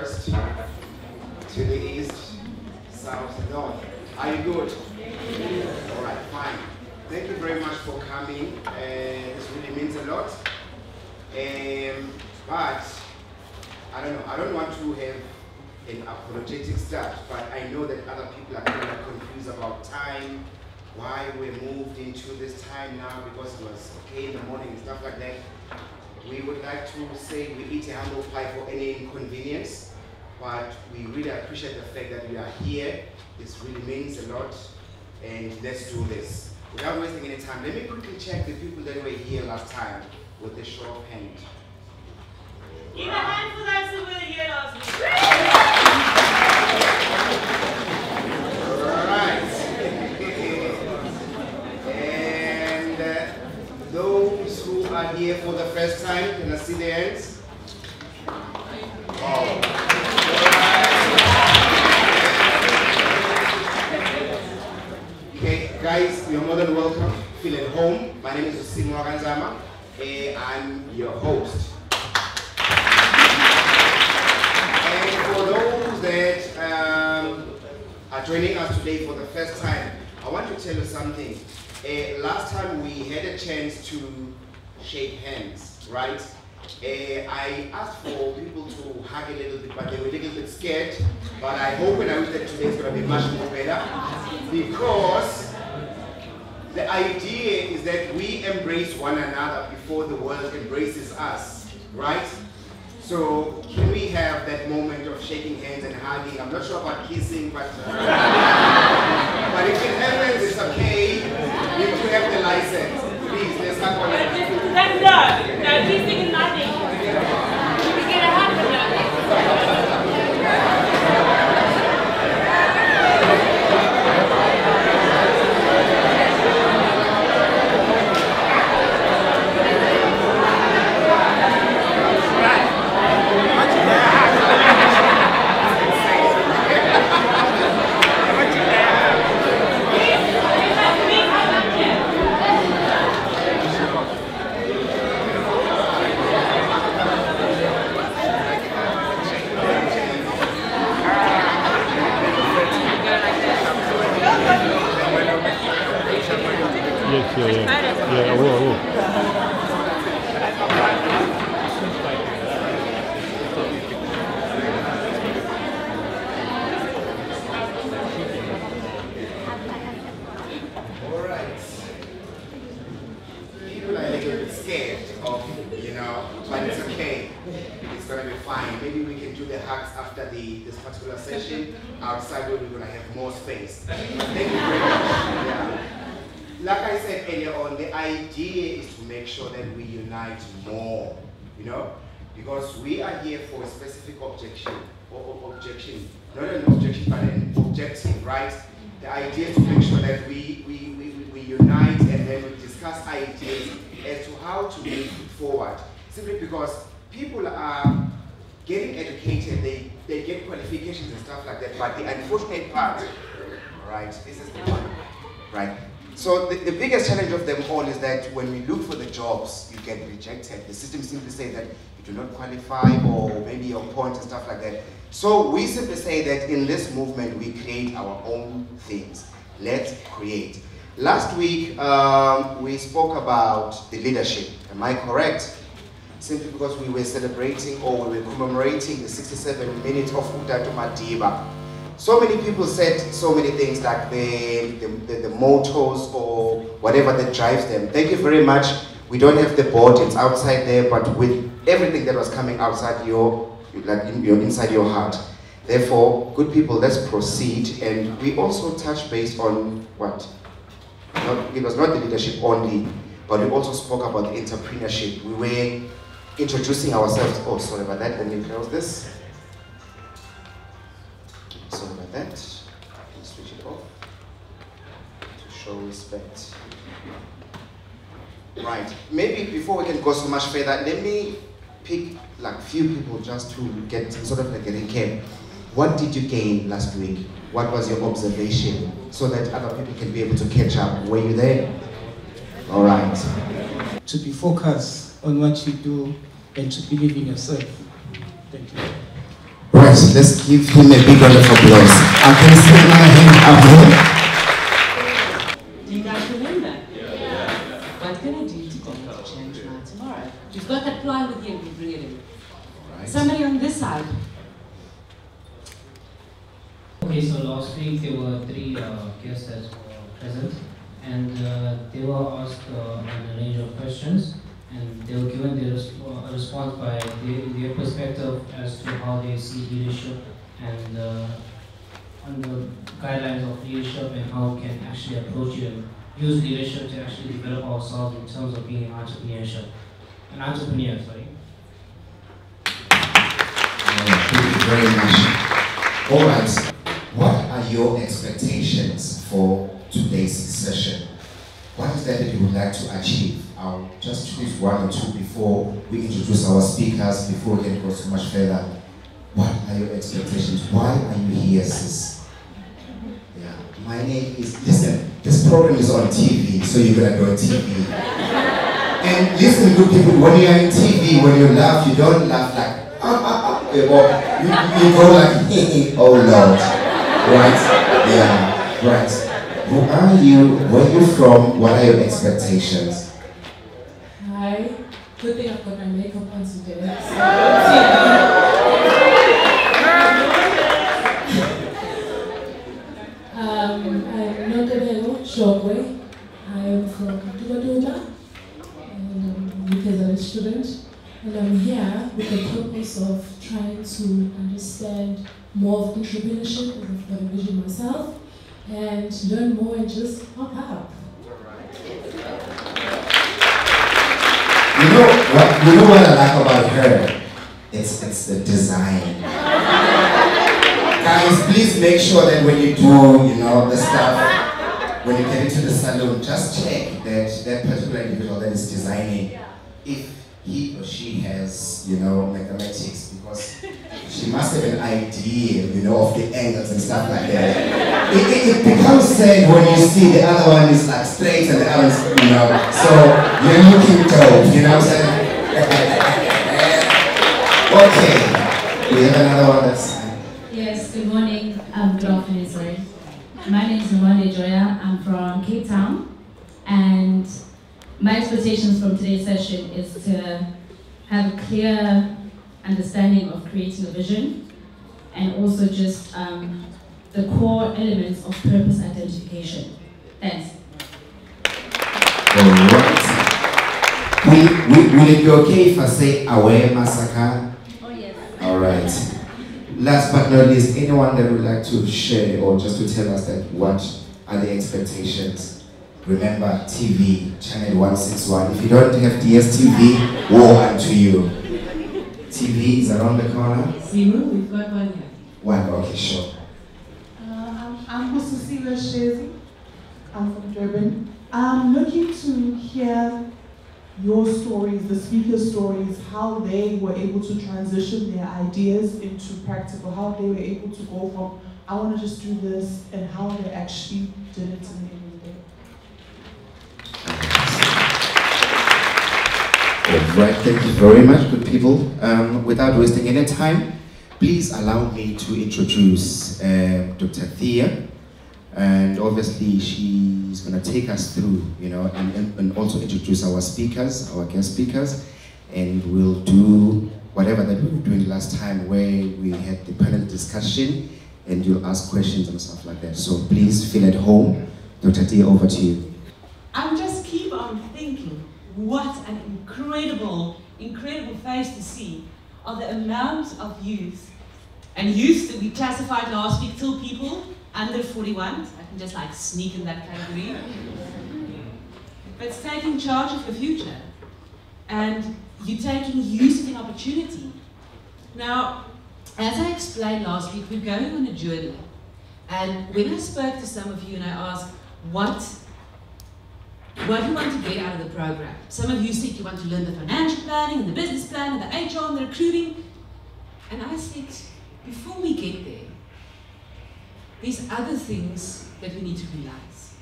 west to the east, south, north. Are you good? All right, fine. Thank you very much for coming. This really means a lot. But I don't know. I don't want to have an apologetic start, but I know that other people are kind of confused about time, why we moved into this time now because it was okay in the morning and stuff like that. We would like to say we eat a humble pie for any inconvenience, but we really appreciate the fact that we are here. This really means a lot, and let's do this. Without wasting any time, let me quickly check the people that were here last time with a show of hands. Give a hand for those who were here last week. Alright. And those who are here for the first time, can I see their hands? Wow. Okay, guys, you're more than welcome. Feel at home. My name is Simo Akanzama. I'm your host. For those that are joining us today for the first time, I want to tell you something. Last time we had a chance to shake hands, right? I asked for people to hug a little bit, but they were a little bit scared. But I hope and I wish that today is going to be much more better, because the idea is that we embrace one another before the world embraces us, right? So can we have that moment of shaking hands and hugging? I'm not sure about kissing, but but if it happens, it's okay. You do have the license. Please, let's hug one another. No, kissing and nothing. You can get a hug but nothing. Yeah, I will. Alright. People are a little bit scared of, but it's okay. It's going to be fine. Maybe we can do the hugs after this particular session. Outside where we're going to have more space. Thank you very much. Yeah. Like I said earlier on, the idea is to make sure that we unite more, because we are here for a specific objection, not an objection, but an objective, right? The idea is to make sure that we unite and then we discuss ideas as to how to move it forward. Simply because people are getting educated, they get qualifications and stuff like that, but the unfortunate part, right, this is the one, right? So the biggest challenge of them all is that when we look for the jobs, you get rejected. The system simply says that you do not qualify, or maybe your points and stuff like that. So we simply say that in this movement, we create our own things. Let's create. Last week, we spoke about the leadership. Am I correct? Simply because we were celebrating, or we were commemorating the 67 minutes of Utatu Madiba. So many people said so many things, like the mottos or whatever that drives them. Thank you very much. We don't have the board, it's outside there, but with everything that was coming outside inside your heart. Therefore, good people, let's proceed. And we also touched base on what? It was not the leadership only, but we also spoke about the entrepreneurship. We were introducing ourselves. Oh, sorry about that. Let me close this. Sorry about that. Let's switch it off to show respect. Right. Maybe before we can go so much further, let me pick like few people just to get sort of like a recap. What did you gain last week? What was your observation, so that other people can be able to catch up? Were you there? All right. To be focused on what you do and to believe in yourself. Thank you. Right. right, let's give him a big round of applause. I can see my hand up here. Do you guys remember? Yeah. What can I do today to change my tomorrow? We've got that plywood here, we bring it in. Right. Somebody on this side. Okay, so last week there were 3 guests that were present, and they were asked a range of questions, and they were given their a response by their perspective as to how they see leadership and on the guidelines of leadership and how we can actually approach it and use leadership to actually develop ourselves in terms of being an entrepreneur. Sorry. Thank you very much. All right. What are your expectations for today's session? What is that you would like to achieve? I'll just choose 1 or 2 before we introduce our speakers, before we can go so much further. What are your expectations? Why are you here, sis? Yeah. My name is, listen, this program is on TV, so you're gonna go on TV. And listen, good people, when you're in TV, when you laugh, you don't laugh like, you go like, oh Lord. Right? Yeah, right. Who are you? Where are you from? What are your expectations? Hi. Good thing I've got my makeup on today. I'm Notebelo Shogwe. I am from Dubaduba, and I'm a student. And I'm here with the purpose of trying to understand more of entrepreneurship, because I've got a vision myself, and learn more and just pop up. You know what I like about her? It's the design. Guys, please make sure that when you do, the stuff, when you get into the salon, just check that that particular individual that is designing, if he or she has, mathematics, because she must have an idea, of the angles and stuff like that. It becomes sad when you see the other one is like straight and the other is, so you're looking dope, you know what I'm saying? Okay, we have another one that's... Yes, good morning, good afternoon, sorry. My name is Nwande Joya, I'm from Cape Town, and my expectations from today's session is to have a clear understanding of creating a vision, and also just the core elements of purpose identification. Thanks. All right. Will it be okay if I say Aware Massacre? Oh yes. All right. Last but not least, anyone that would like to share or just to tell us that what are the expectations? Remember, TV, channel 161. If you don't have DSTV, woe unto you. TV is around the corner. Simu, we've got one here. One, okay, sure. I'm Cecilia Shezi. I'm from Durban. I'm looking to hear your stories, the speakers' stories, how they were able to transition their ideas into practical, how they were able to go from, I want to just do this, and how they actually did it in the end of the day. All right, thank you very much, good people. Without wasting any time, please allow me to introduce Dr. Thea. And obviously she's going to take us through, and also introduce our speakers, our guest speakers, and we'll do whatever that we were doing last time where we had the panel discussion and you'll ask questions and stuff like that. So please feel at home. Dr. Thea, over to you. I'm just keep on thinking, what an incredible face to see of the amount of youth, and youth that we classified last week till people under 41, I can just like sneak in that category. But it's taking charge of the future, and you're using an opportunity. Now, as I explained last week, we're going on a journey. And when I spoke to some of you and I asked, what do you want to get out of the program? Some of you said you want to learn the financial planning, and the business plan, and the HR, and the recruiting. And I said, before we get there, there's other things that we need to realize.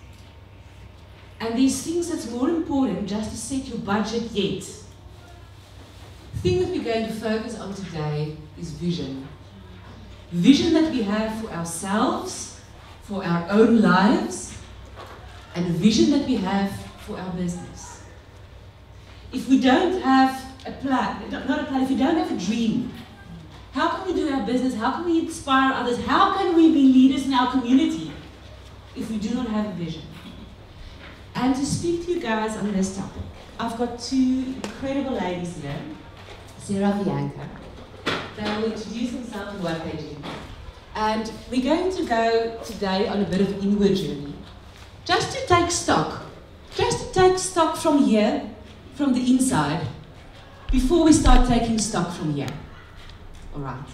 And these things that's more important just to set your budget yet. The thing that we're going to focus on today is vision. vision that we have for ourselves, for our own lives, and the vision that we have for our business. If we don't have a plan, not a plan, if we don't have a dream, how can we do our business? How can we inspire others? How can we be leaders in our community if we do not have a vision? And to speak to you guys on this topic, I've got two incredible ladies here, Sarah and Bianca. They will introduce themselves and what they do. And we're going to go today on a bit of an inward journey. Just to take stock from here, from the inside, before we start taking stock from here. All right.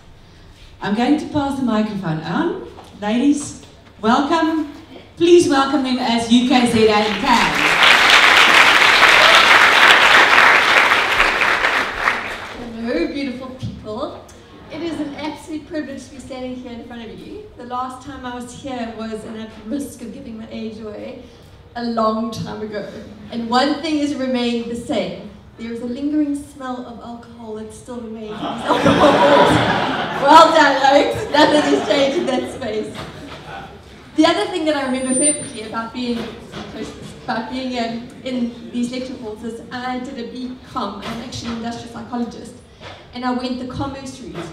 I'm going to pass the microphone on. Ladies, welcome. Please welcome them as UKZA and CAMS. Hello, beautiful people. It is an absolute privilege to be standing here in front of you. The last time I was here was, and at risk of giving my age away, a long time ago. And one thing has remained the same. There is a lingering smell of alcohol that still remains in these alcohol walls. Well done, Alex. Nothing has changed in that space. The other thing that I remember perfectly about being in these lecture halls is I did a BCom. I'm actually an industrial psychologist. And I went the commerce route.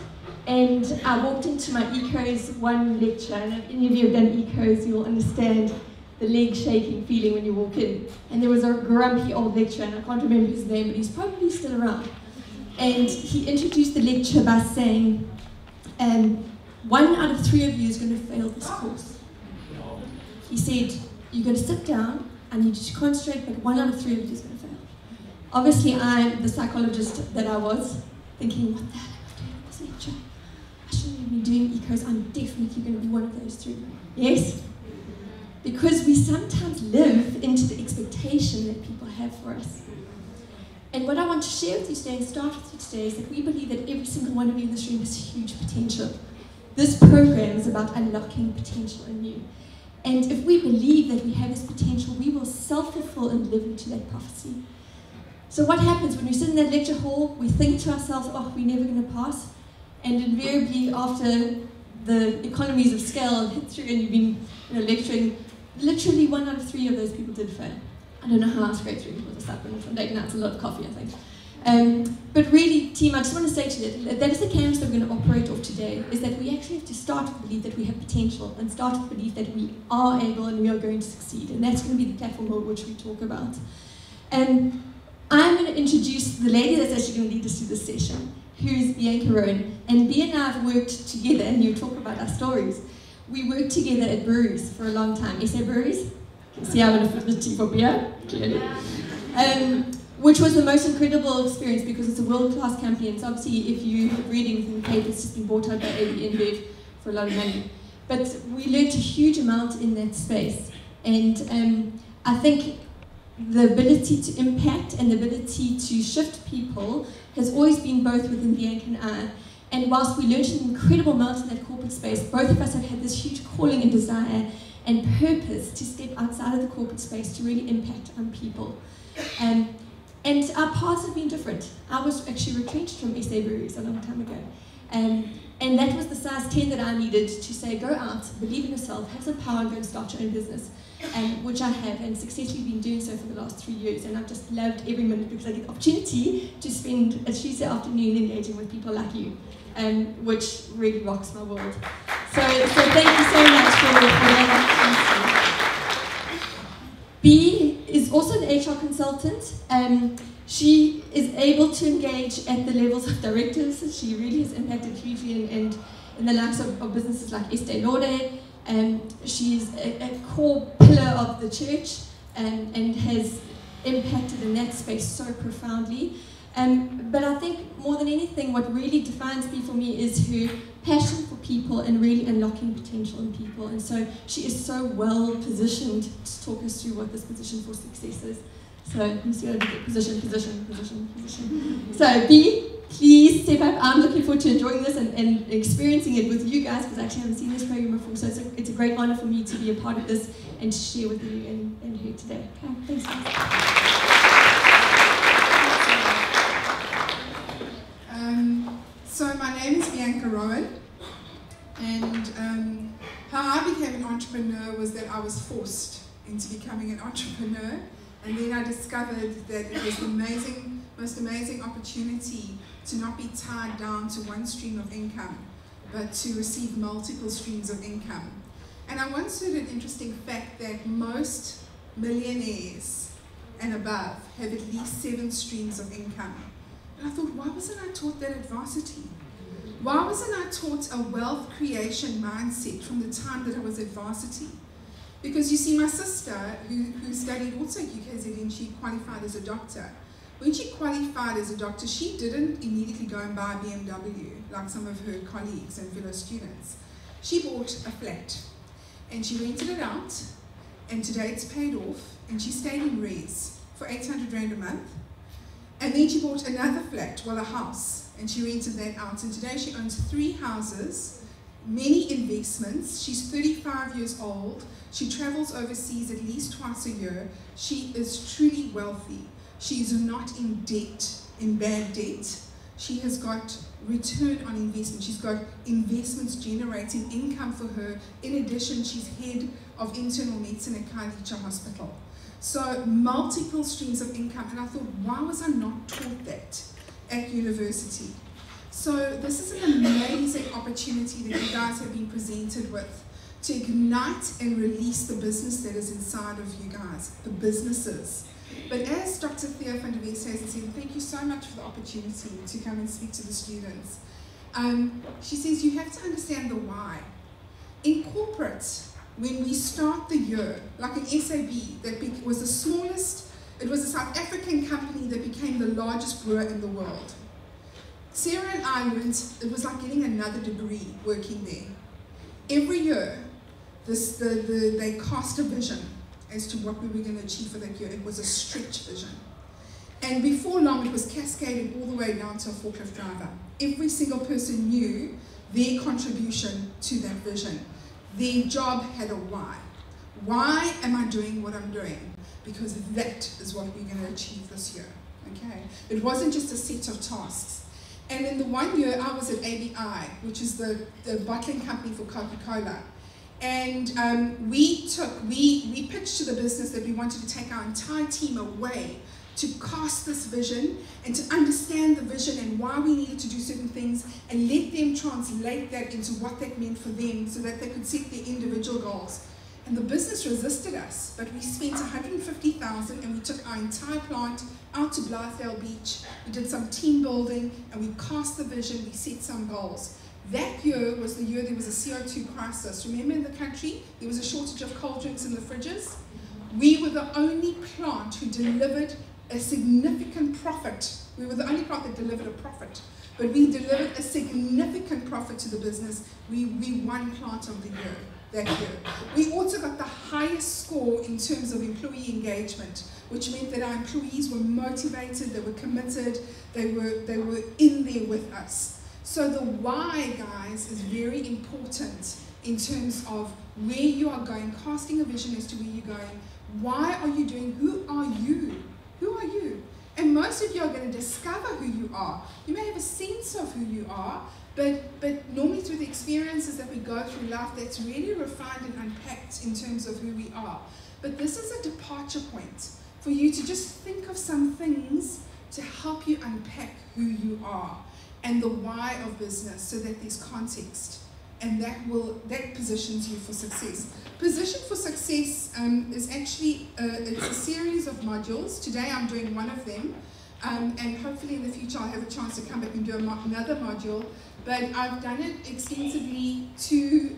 And I walked into my Ecos 1 lecture, and if any of you have done Ecos, you'll understand the leg shaking feeling when you walk in. And there was a grumpy old lecturer, and I can't remember his name, but he's probably still around. And he introduced the lecture by saying, 1 out of 3 of you is going to fail this course. He said, you're going to sit down, I need you to concentrate, but 1 out of 3 of you is going to fail. Obviously, I'm the psychologist that I was, thinking, what the hell am I doing in this lecture? I shouldn't be doing Ecos, I'm definitely going to be one of those 3. Yes? Because we sometimes live into the expectation that people have for us. And what I want to share with you today and start with you today is that we believe that every single one of you in this room has huge potential. This program is about unlocking potential in you. And if we believe that we have this potential, we will self-fulfill and live into that prophecy. So what happens when we sit in that lecture hall, we think to ourselves, oh, we're never going to pass. And invariably after the economies of scale hit through and you've been lecturing, literally 1 out of 3 of those people did fail. I don't know how I scraped through because I slept from late nights, a lot of coffee, I think. But really, team, I just want to say to you that is the canvas that we're going to operate off today, is that we actually have to start to believe that we have potential and start to believe that we are able and we are going to succeed. And that's going to be the platform on which we talk about. And I'm going to introduce the lady that's actually going to lead us through this session, who is Bianca Rowan. And Bea and I have worked together, and you talk about our stories. We worked together at breweries for a long time. SA Breweries? You can see I'm going to flip the tea for beer, clearly. Which was the most incredible experience because it's a world-class company, and so obviously if you read anything in the paper, it's just been bought out by AB InBev for a lot of money. But we learned a huge amount in that space. And I think the ability to impact and the ability to shift people has always been both within Bianca and I. And whilst we learned an incredible amount in that corporate space, both of us have had this huge calling and desire and purpose to step outside of the corporate space to really impact on people. And our paths have been different. I was actually retrenched from SA Breweries a long time ago. And that was the size 10 that I needed to say, go out, believe in yourself, have some power, and go and start your own business. Which I have, and successfully been doing so for the last 3 years. And I've just loved every minute because I get the opportunity to spend a Tuesday afternoon engaging with people like you, which really rocks my world. So thank you so much for that opportunity. Bea is also an HR consultant. She is able to engage at the levels of directors. She really has impacted hugely in the likes of businesses like Estee Lauder. She's a core pillar of the church and has impacted in that space so profoundly. But I think more than anything, what really defines Bea for me is her passion for people and really unlocking potential in people. And so she is so well positioned to talk us through what this position for success is. So you see what I did? Position. So Bea, please step up. I'm looking forward to enjoying this and experiencing it with you guys because I actually haven't seen this program before. So it's a great honor for me to be a part of this and to share with you and here today. Okay, thanks guys. So my name is Bianca Rowan. entrepreneur was that I was forced into becoming an entrepreneur. And then I discovered that it was the most amazing opportunity to not be tied down to one stream of income, but to receive multiple streams of income. And I once heard an interesting fact that most millionaires and above have at least 7 streams of income. And I thought, why wasn't I taught that at varsity? Why wasn't I taught a wealth creation mindset from the time that I was at varsity? Because you see, my sister, who studied also UKZN, and she qualified as a doctor. When she qualified as a doctor, she didn't immediately go and buy a BMW like some of her colleagues and fellow students. She bought a flat and she rented it out, and today it's paid off, and she stayed in res for 800 Rand a month. And then she bought another flat, well, a house, and she rented that out, and today she owns 3 houses, many investments. She's 35 years old. She travels overseas at least twice a year. She is truly wealthy. She is not in debt, in bad debt. She has got return on investment. She's got investments generating income for her. In addition, she's head of internal medicine at Khayelitsha Hospital. So multiple streams of income. And I thought, why was I not taught that at university? So this is an amazing opportunity that you guys have been presented with, to ignite and release the business that is inside of you guys, the businesses. But as Dr. Theo van der Westhuizen said, thank you so much for the opportunity to come and speak to the students. She says you have to understand the why. In corporate, when we start the year, like an SAB, that was the smallest, it was a South African company that became the largest brewer in the world. Sarah and I learned it was like getting another degree working there. Every year, they cast a vision as to what we were going to achieve for that year. It was a stretch vision. And before long, it was cascaded all the way down to a forklift driver. Every single person knew their contribution to that vision. Their job had a why. Why am I doing what I'm doing? Because that is what we're going to achieve this year. Okay? It wasn't just a set of tasks. And in the 1 year, I was at ABI, which is the bottling company for Coca-Cola. And we pitched to the business that we wanted to take our entire team away to cast this vision and to understand the vision and why we needed to do certain things, and let them translate that into what that meant for them so that they could set their individual goals. And the business resisted us, but we spent 150,000 and we took our entire plant out to Blythedale Beach. We did some team building and we cast the vision, we set some goals. That year was the year there was a CO2 crisis. Remember, in the country, there was a shortage of cold drinks in the fridges? We were the only plant who delivered a significant profit. We were the only plant that delivered a profit. But we delivered a significant profit to the business. We won Plant of the Year that year. We also got the highest score in terms of employee engagement, which meant that our employees were motivated, they were committed, they were in there with us. So the why, guys, is very important in terms of where you are going, casting a vision as to where you're going. Why are you doing? Who are you? Who are you? And most of you are going to discover who you are. You may have a sense of who you are, but normally through the experiences that we go through life, that's really refined and unpacked in terms of who we are. But this is a departure point for you to just think of some things to help you unpack who you are and the why of business, so that there's context, and that positions you for success. Position for Success is actually it's a series of modules. Today I'm doing one of them, and hopefully in the future I'll have a chance to come back and do another module. But I've done it extensively to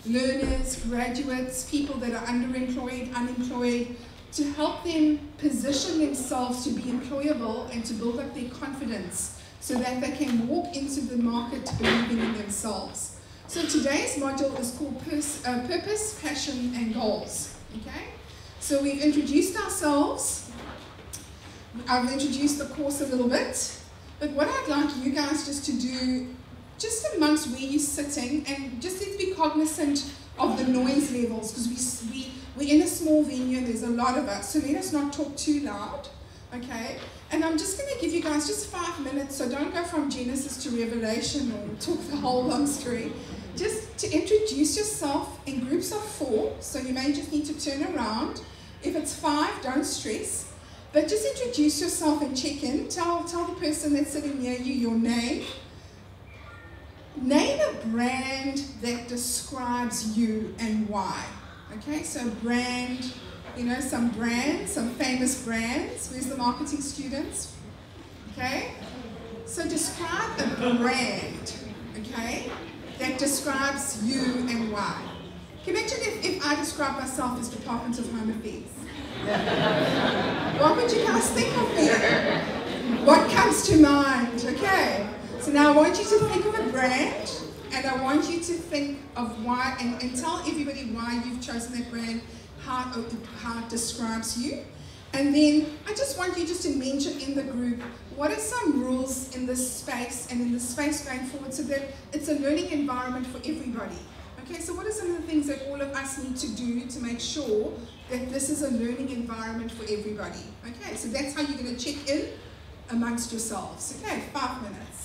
learners, graduates, people that are underemployed, unemployed, to help them position themselves to be employable and to build up their confidence so that they can walk into the market believing in themselves. So today's module is called Purpose, Passion and Goals. Okay? So we've introduced ourselves. I've introduced the course a little bit. But what I'd like you guys just to do, just amongst where you're sitting, and just let's be cognizant of the noise levels, because we're in a small venue and there's a lot of us, so let us not talk too loud, okay? And I'm just going to give you guys just 5 minutes, so don't go from Genesis to Revelation or talk the whole long story. just to introduce yourself in groups of 4. So you may just need to turn around. If it's 5, don't stress. But just introduce yourself and check in. Tell the person that's sitting near you your name. Name a brand that describes you and why. Okay, so brand, you know, some famous brands. Where's the marketing students? Okay, so describe a brand, okay, that describes you and why. Can you imagine if I describe myself as Department of Home Affairs? What would you guys think of me? What comes to mind? Okay, so now I want you to think of a brand, and I want you to think of why, and tell everybody why you've chosen that brand, how it describes you. And then I just want you just to mention in the group, what are some rules in this space and in the space going forward so that it's a learning environment for everybody. Okay, so what are some of the things that all of us need to do to make sure that this is a learning environment for everybody? Okay, so that's how you're going to check in amongst yourselves. Okay, 5 minutes.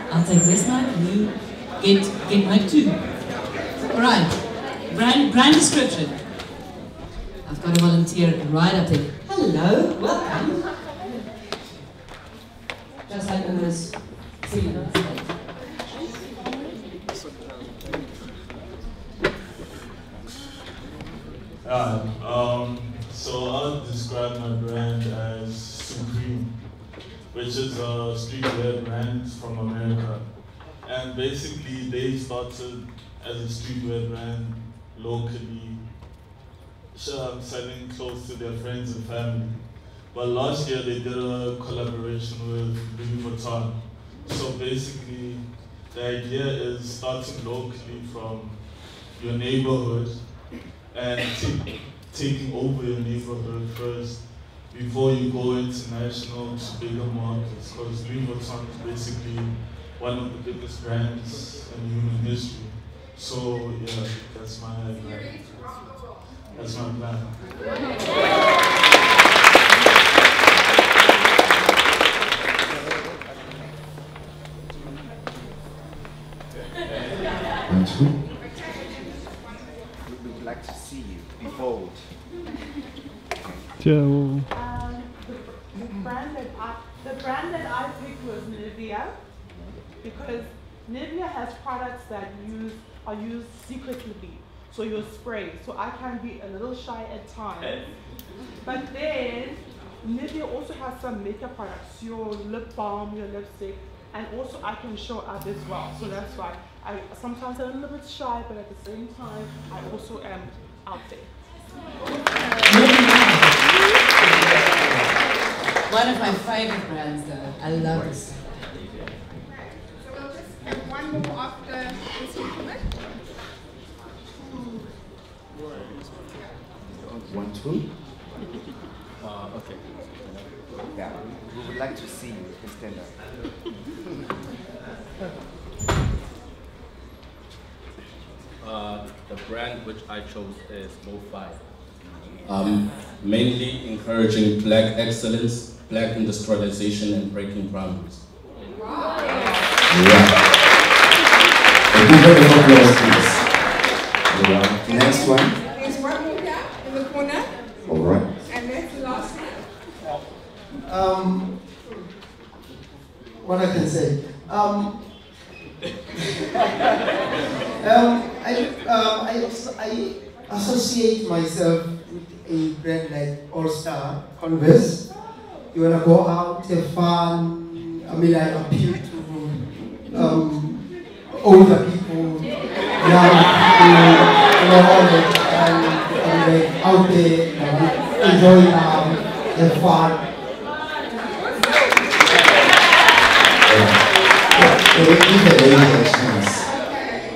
I'll take this mic and you get mic 2. Alright, brand description. I've got a volunteer right up there. Hello, welcome. Just like almost 3 minutes late. So I'll describe my brand as Supreme, which is a streetwear brand from America. And basically they started as a streetwear brand locally, selling clothes to their friends and family. But last year they did a collaboration with Louis Vuitton. So basically the idea is starting locally from your neighborhood and taking over your neighborhood first before you go international to bigger markets, because Louis Vuitton is basically one of the biggest brands in human history. So yeah, that's my plan. That's my plan. 1, 2. We would like to see you. Be bold. The brand that I picked was Nivea, because Nivea has products that are used secretly, so you spray. So I can be a little shy at times. But then Nivea also has some makeup products, your lip balm, your lipstick, and also I can show up as well. So that's why sometimes I'm a little bit shy, but at the same time I also am out there. One of my favorite brands though. I love this. So we'll just have one more after this gentleman. 1, 2. Okay. Yeah, we would like to see you. You can stand up. The brand which I chose is Mo5. Mainly encouraging black excellence, black industrialization, and breaking boundaries. Wow. Yeah. A big round of applause, please. Next one. There's one more here in the corner. All right. And that's the last one. what I can say. I associate myself with a brand like All Star, Converse. You wanna go out, have fun. I mean, I appeal to older people, young people, and out there, enjoy life, have fun. Give the lady a chance.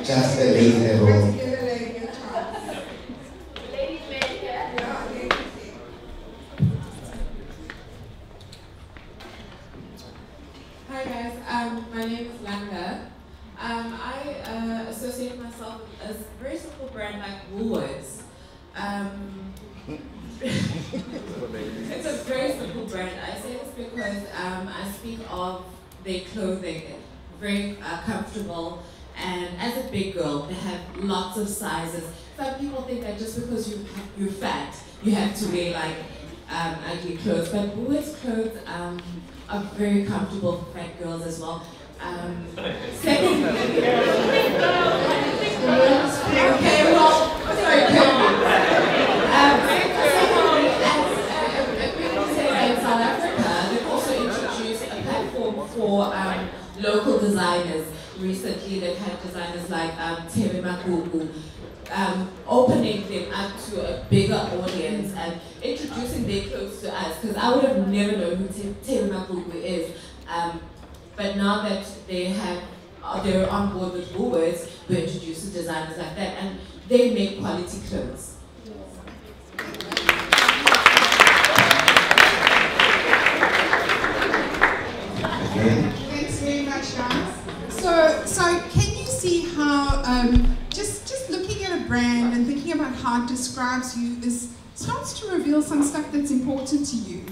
Just a lady a role. Hi guys, my name is Langa. I associate myself with a very simple brand like Woolworths. It's a very simple brand. I say this because I speak of their clothing, very comfortable, and as a big girl, they have lots of sizes. Some people think that just because you're fat, you have to wear like ugly clothes, but Woolworths clothes are very comfortable for fat girls as well. Second, okay, well, sorry, in South Africa, they've also introduced a platform for local designers. Recently, they've had designers like Terry Makuku, opening them up to a bigger audience and introducing their clothes to us, because I would have never known who Terry Makuku is. But now that they're on board with Woolworths, we're introduced to designers like that, and they make quality clothes. Thanks very much, guys. So can you see how just looking at a brand and thinking about how it describes you starts to reveal some stuff that's important to you.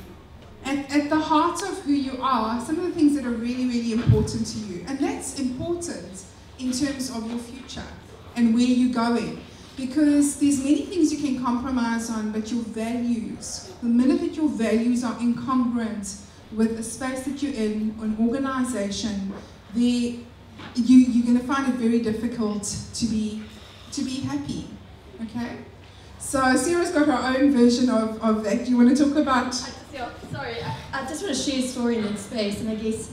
At the heart of who you are, some of the things that are really, really important to you. And that's important in terms of your future and where you're going. Because there's many things you can compromise on, but your values, the minute that your values are incongruent with the space that you're in, an organization, you're going to find it very difficult to be happy. Okay? So Sarah's got her own version of that. Do you want to talk about? Sorry, I just want to share a story in that space, and I guess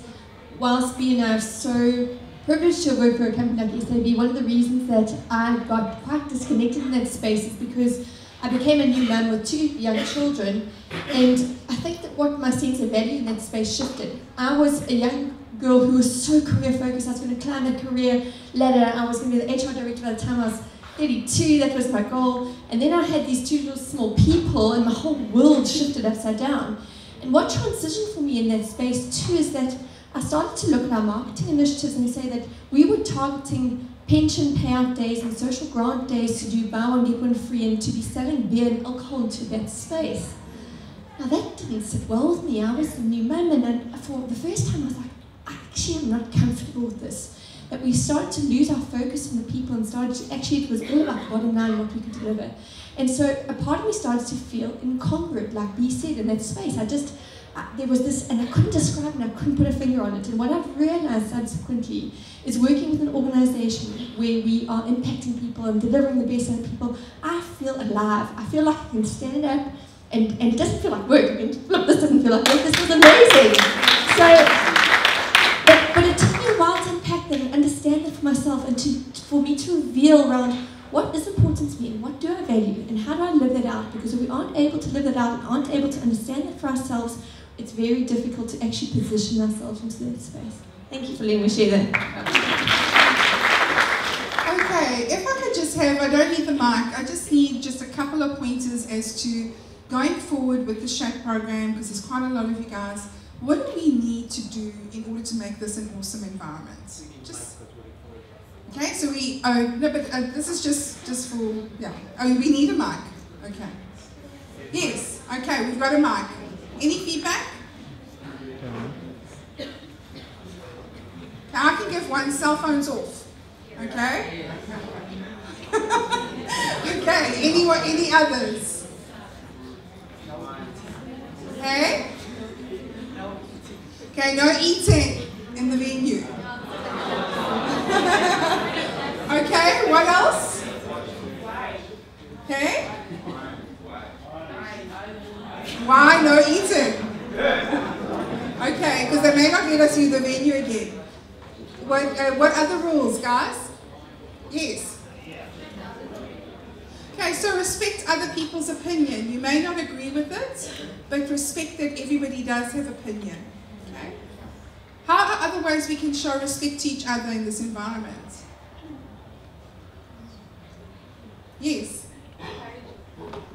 whilst being so privileged to work for a company like SAB, one of the reasons that I got quite disconnected in that space is because I became a new mum with 2 young children, and I think that what my sense of value in that space shifted. I was a young girl who was so career focused. I was going to climb the career ladder. I was going to be the HR director by the time I was 32, that was my goal. And then I had these 2 little small people, and my whole world shifted upside down. And what transitioned for me in that space too is that I started to look at our marketing initiatives and say that we were targeting pension payout days and social grant days to do buy one get one free and to be selling beer and alcohol into that space. Now that didn't sit well with me. I was a new mum, and for the first time I was like, actually I'm not comfortable with this. That we started to lose our focus on the people and it was all about bottom line, what we could deliver. And so a part of me started to feel incongruent, like B said, in that space. There was this, and I couldn't describe it, and I couldn't put a finger on it. And what I've realized subsequently is working with an organization where we are impacting people and delivering the best out of people, I feel alive. I feel like I can stand up, and it doesn't feel like work. I mean, look, this doesn't feel like work, this was amazing. But it took me a while to unpack that and understand that for myself, and for me to reveal around what is important to me and what do I value and how do I live that out, because if we aren't able to live that out and aren't able to understand that for ourselves, it's very difficult to actually position ourselves into that space. Thank you for letting me share that. Okay, if I could just have, I don't need the mic, I just need just a couple of pointers as to going forward with the SHAPE program, because there's quite a lot of you guys. What do we need to do in order to make this an awesome environment? Okay, so this is just for, yeah. Oh, we need a mic. Okay. Yes, okay, we've got a mic. Any feedback? Now I can give one, cell phones off. Okay? Okay, any others? Okay? Okay, no eating in venue. Okay, what else? Okay? Why no eating? Okay, because they may not let us use the venue again. What other rules, guys? Yes. Okay, so respect other people's opinion. You may not agree with it, but respect that everybody does have opinion. Okay? How are other ways we can show respect to each other in this environment? Yes.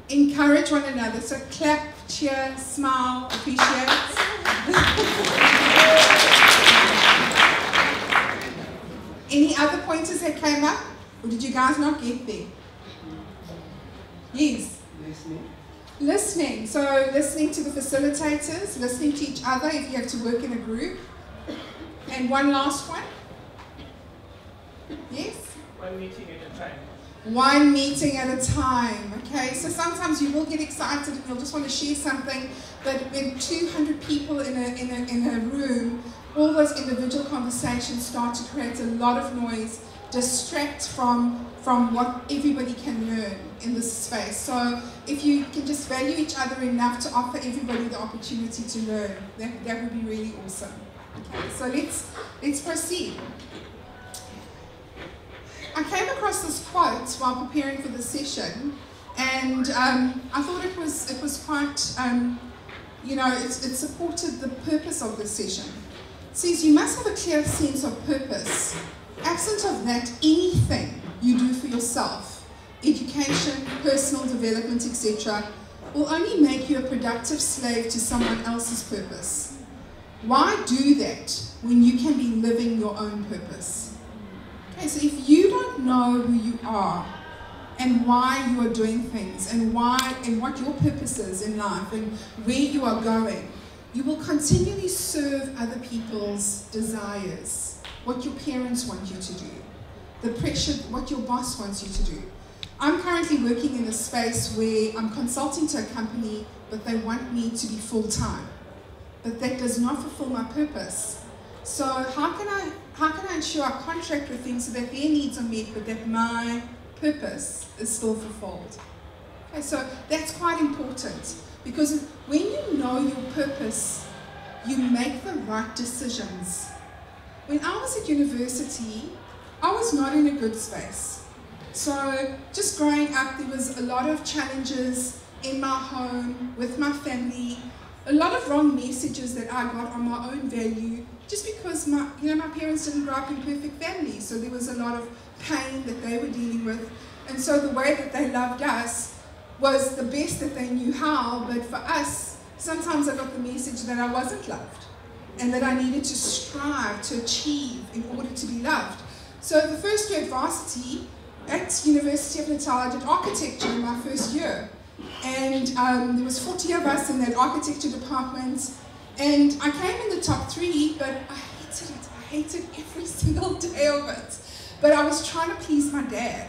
Encourage one another. So clap, cheer, smile, appreciate. Any other pointers that came up? Or did you guys not get there? Yes. Listening. So listening to the facilitators, listening to each other if you have to work in a group. And one last one. Yes? One meeting at a time. One meeting at a time. Okay, so sometimes you will get excited and you'll just want to share something, but when 200 people in a room, all those individual conversations start to create a lot of noise, distract from what everybody can learn in this space. So if you can just value each other enough to offer everybody the opportunity to learn, that would be really awesome. Okay, so let's proceed. I came across this quote while preparing for the session, and I thought it was quite, it supported the purpose of the session. It says, you must have a clear sense of purpose. Absent of that, anything you do for yourself, education, personal development, etc., will only make you a productive slave to someone else's purpose. Why do that when you can be living your own purpose? Okay, so if you don't know who you are and why you are doing things and what your purpose is in life and where you are going, you will continually serve other people's desires, what your parents want you to do, the pressure, what your boss wants you to do. I'm currently working in a space where I'm consulting to a company, but they want me to be full-time. But that does not fulfill my purpose. So how can I ensure I contract with them so that their needs are met, but that my purpose is still fulfilled? Okay, so that's quite important, because when you know your purpose, you make the right decisions. When I was at university, I was not in a good space. So just growing up, there was a lot of challenges in my home, with my family, a lot of wrong messages that I got on my own value, just because my parents didn't grow up in perfect families, so there was a lot of pain that they were dealing with. And so the way that they loved us was the best that they knew how, but for us, sometimes I got the message that I wasn't loved, and that I needed to strive to achieve in order to be loved. So the first year at varsity, at University of Natal, I did architecture in my first year. And there was 40 of us in that architecture department, and I came in the top 3, but I hated it. I hated every single day of it. But I was trying to please my dad.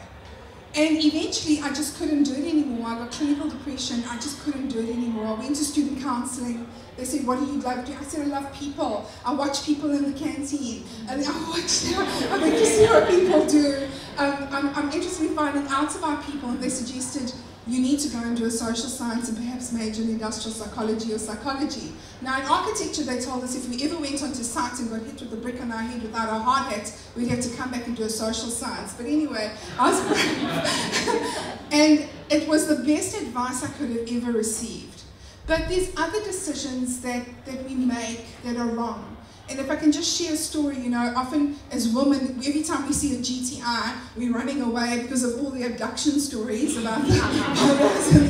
And eventually I just couldn't do it anymore. I got clinical depression. I just couldn't do it anymore. I went to student counseling. They said, what do you love to do? I said, I love people. I watch people in the canteen. And I'm interested in what people do. I'm interested in finding out about people. And they suggested, you need to go and do a social science and perhaps major in industrial psychology or psychology. Now in architecture, they told us if we ever went onto site and got hit with a brick on our head without our hard hat, we'd have to come back and do a social science. But anyway, I was brave. And it was the best advice I could have ever received. But there's other decisions that we make that are wrong. And if I can just share a story, often as women, every time we see a GTI, we're running away because of all the abduction stories about the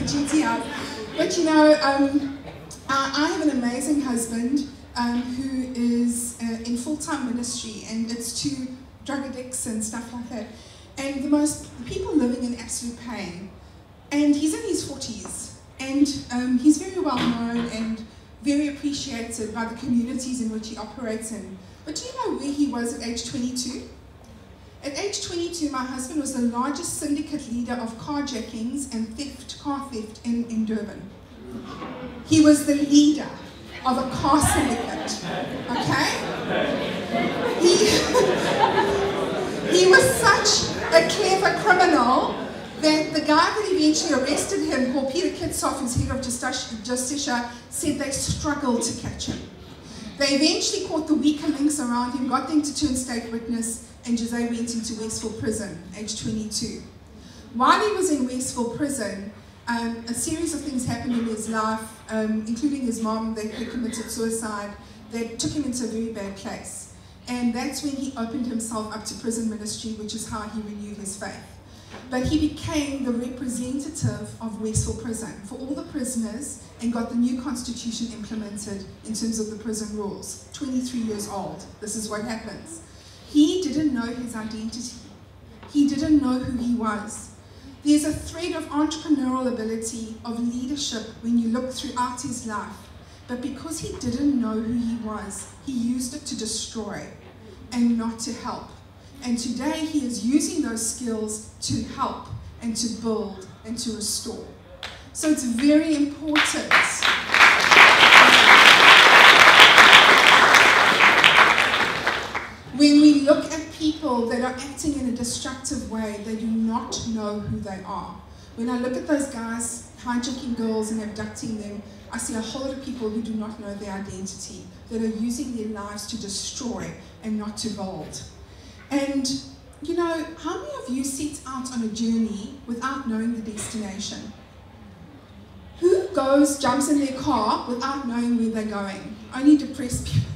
GTI. But I have an amazing husband who is in full-time ministry, and it's to drug addicts and stuff like that. And people living in absolute pain. And he's in his 40s, and he's very well known and very appreciated by the communities in which he operates in. But do you know where he was at age 22? At age 22, my husband was the largest syndicate leader of carjackings and car theft in Durban. He was the leader. of a car syndicate, okay? He was such a clever criminal that the guy that eventually arrested him, called Peter Kitsoff, who's head of Justicia, said they struggled to catch him. They eventually caught the weaker links around him, got them to turn state witness, and Jose went into Westville Prison, age 22. While he was in Westville Prison, a series of things happened in his life, including his mom that committed suicide, that took him into a very bad place. And that's when he opened himself up to prison ministry, which is how he renewed his faith. But he became the representative of Westville Prison for all the prisoners and got the new constitution implemented in terms of the prison rules. 23 years old, this is what happens. He didn't know his identity. He didn't know who he was. There's a thread of entrepreneurial ability, of leadership when you look throughout his life. But because he didn't know who he was, he used it to destroy and not to help. And today he is using those skills to help and to build and to restore. So it's very important. When we look at people that are acting in a destructive way, they do not know who they are. When I look at those guys hijacking girls and abducting them, I see a whole lot of people who do not know their identity, that are using their lives to destroy and not to build. And, you know, how many of you set out on a journey without knowing the destination? Who jumps in their car without knowing where they're going? Only depressed people.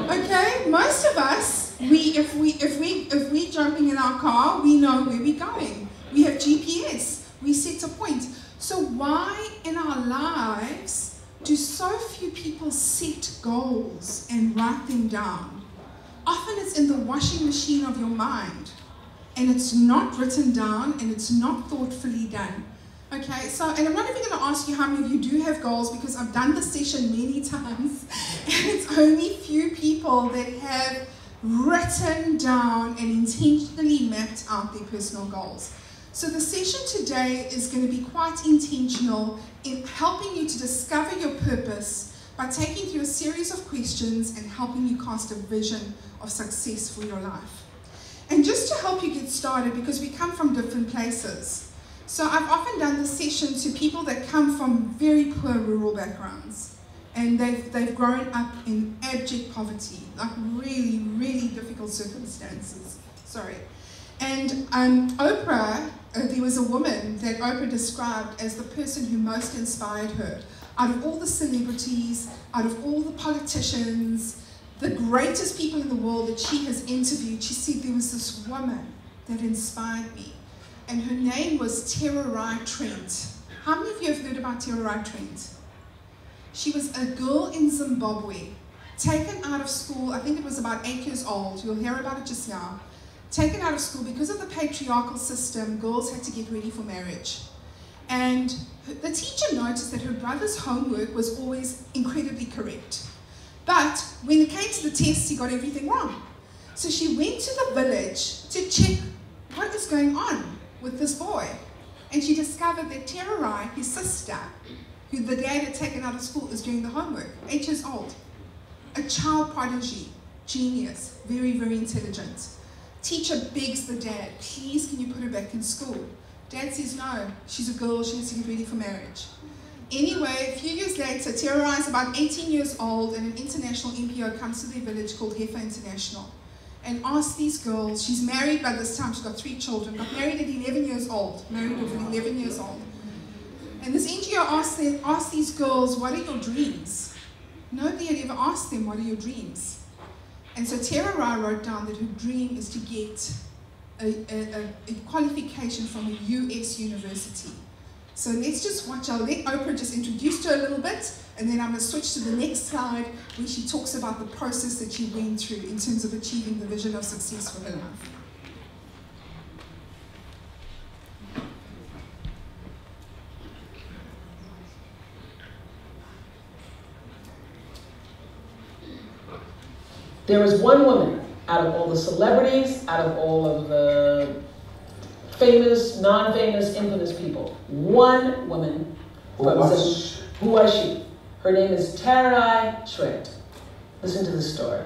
Okay, most of us, if we jumping in our car, we know where we're going. We have GPS. We set a point. So why in our lives do so few people set goals and write them down? Often it's in the washing machine of your mind, and it's not written down, and it's not thoughtfully done. Okay, so, and I'm not even going to ask you how many of you do have goals, because I've done this session many times, and it's only few people that have written down and intentionally mapped out their personal goals. So the session today is going to be quite intentional in helping you to discover your purpose by taking through a series of questions and helping you cast a vision of success for your life. And just to help you get started, because we come from different places, so I've often done this session to people that come from very poor rural backgrounds, and they've grown up in abject poverty, like really, really difficult circumstances. Sorry. And Oprah, there was a woman that Oprah described as the person who most inspired her. Out of all the celebrities, out of all the politicians, the greatest people in the world that she has interviewed, she said there was this woman that inspired me. And her name was Tererai Trent. How many of you have heard about Tererai Trent? She was a girl in Zimbabwe, taken out of school, I think it was about 8 years old, you'll hear about it just now. Taken out of school because of the patriarchal system, girls had to get ready for marriage. And the teacher noticed that her brother's homework was always incredibly correct. But when it came to the tests, he got everything wrong. So she went to the village to check what was going on with this boy. And she discovered that Tererai, his sister, who the dad had taken out of school, is doing the homework, 8 years old. A child prodigy, genius, very, very intelligent. Teacher begs the dad, please can you put her back in school? Dad says no, she's a girl, she has to get ready for marriage. Anyway, a few years later, Tererai is about 18 years old, and an international NPO comes to their village called Heifer International and asks these girls, she's married by this time, she's got 3 children, got married at 11 years old, married at 11 years old. And this NGO asked these girls, what are your dreams? Nobody had ever asked them, what are your dreams? And so Tererai wrote down that her dream is to get a qualification from a US university. So let's just watch, I'll let Oprah just introduce her a little bit, and then I'm going to switch to the next slide where she talks about the process that she went through in terms of achieving the vision of success for her life. There is one woman out of all the celebrities, out of all of the famous, non-famous, infamous people. One woman. Who was she? Her name is Tererai Trent. Listen to the story.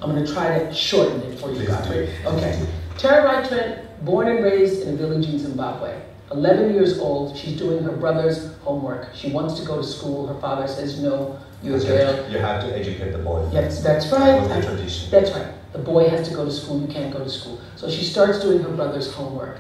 I'm going to try to shorten it for you guys. Okay. Tererai Trent, born and raised in a village in Zimbabwe. 11 years old, she's doing her brother's homework. She wants to go to school. Her father says, no, you're a girl. You have to educate the boy. Yes, that's right. That was the tradition. That's right. The boy has to go to school, you can't go to school. So she starts doing her brother's homework.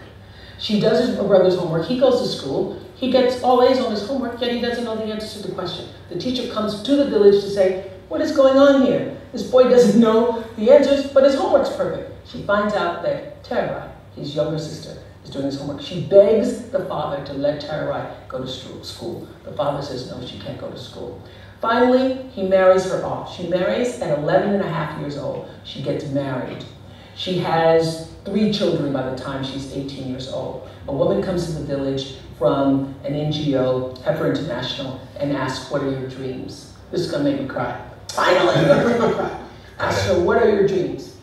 She does her brother's homework, he goes to school, he gets all A's on his homework, yet he doesn't know the answers to the question. The teacher comes to the village to say, what is going on here? This boy doesn't know the answers, but his homework's perfect. She finds out that Tererai, his younger sister, is doing his homework. She begs the father to let Tererai go to school. The father says no, she can't go to school. Finally, he marries her off. She marries at 11 and a half years old. She gets married. She has 3 children by the time she's 18 years old. A woman comes to the village from an NGO, Heifer International, and asks, what are your dreams? This is gonna make me cry. Finally, it's gonna make me cry. Ask her, what are your dreams?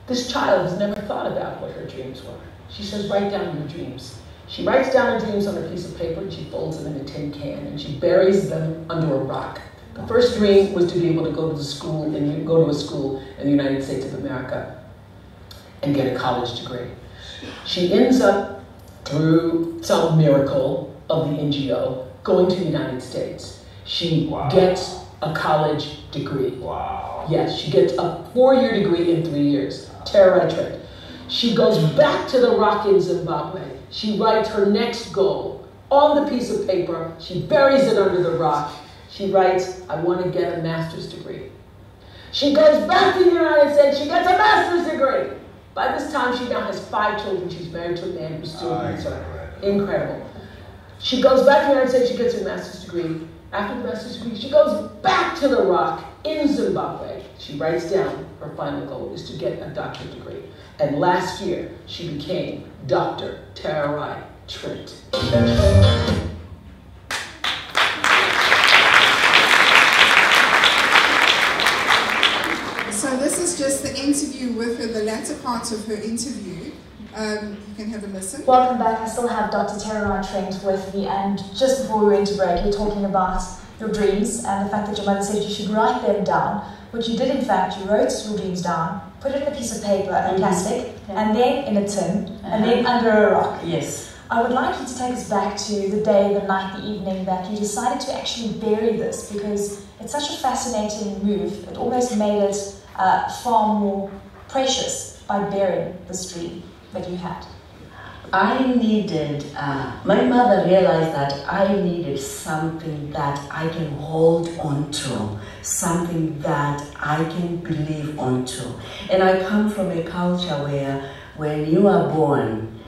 This child has never thought about what her dreams were. She says, write down your dreams. She writes down her dreams on a piece of paper and she folds them in a tin can and she buries them under a rock. The first dream was to be able to go to a school in the United States of America and get a college degree. She ends up, through some miracle of the NGO, going to the United States. She gets a college degree. Wow. Yes, she gets a 4-year degree in 3 years. Tererai Trent. She goes back to the rock in Zimbabwe. She writes her next goal on the piece of paper. She buries it under the rock. She writes, I want to get a master's degree. She goes back to the United States. She gets a master's degree. By this time, she now has 5 children. She's married to a man who still needs her. Incredible. She goes back to the United States. She gets her master's degree. After the master's degree, she goes back to the rock in Zimbabwe. She writes down her final goal is to get a doctorate degree. And last year, she became Dr. Tererai Trent. So this is just the interview with her, the latter part of her interview. You can have a listen. Welcome back. I still have Dr. Tererai Trent with me, and just before we went to break, you're talking about your dreams and the fact that your mother said you should write them down. What you did, in fact, you wrote your dreams down, put it in a piece of paper, a plastic, and then in a tin, and then under a rock. Yes. I would like you to take us back to the day, the night, the evening that you decided to actually bury this, because it's such a fascinating move. It almost made it far more precious by burying this dream that you had. I needed, my mother realized that I needed something that I can hold on to, something that I can believe onto. And I come from a culture where when you are born,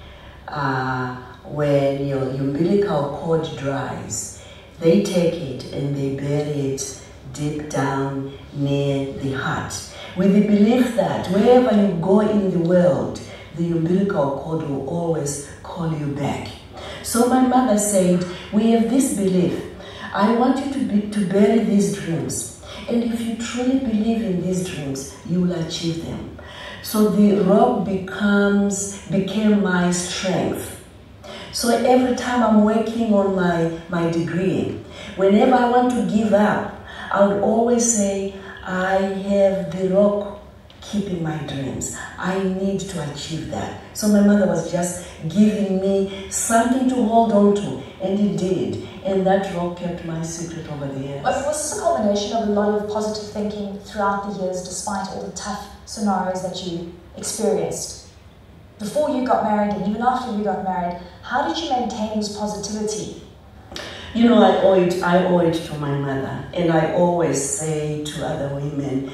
when your umbilical cord dries, they take it and they bury it deep down near the heart, with the belief that wherever you go in the world, the umbilical cord will always call you back. So my mother said, we have this belief. I want you to bury these dreams. And if you truly believe in these dreams, you will achieve them. So the rock became my strength. So every time I'm working on my degree, whenever I want to give up, I would always say, I have the rock keeping my dreams. I need to achieve that. So my mother was just giving me something to hold on to, and it did. And that rock kept my secret over the years. Was this a combination of a lot of positive thinking throughout the years, despite all the tough scenarios that you experienced? Before you got married and even after you got married, how did you maintain this positivity? You know, I owe it to my mother. And I always say to other women,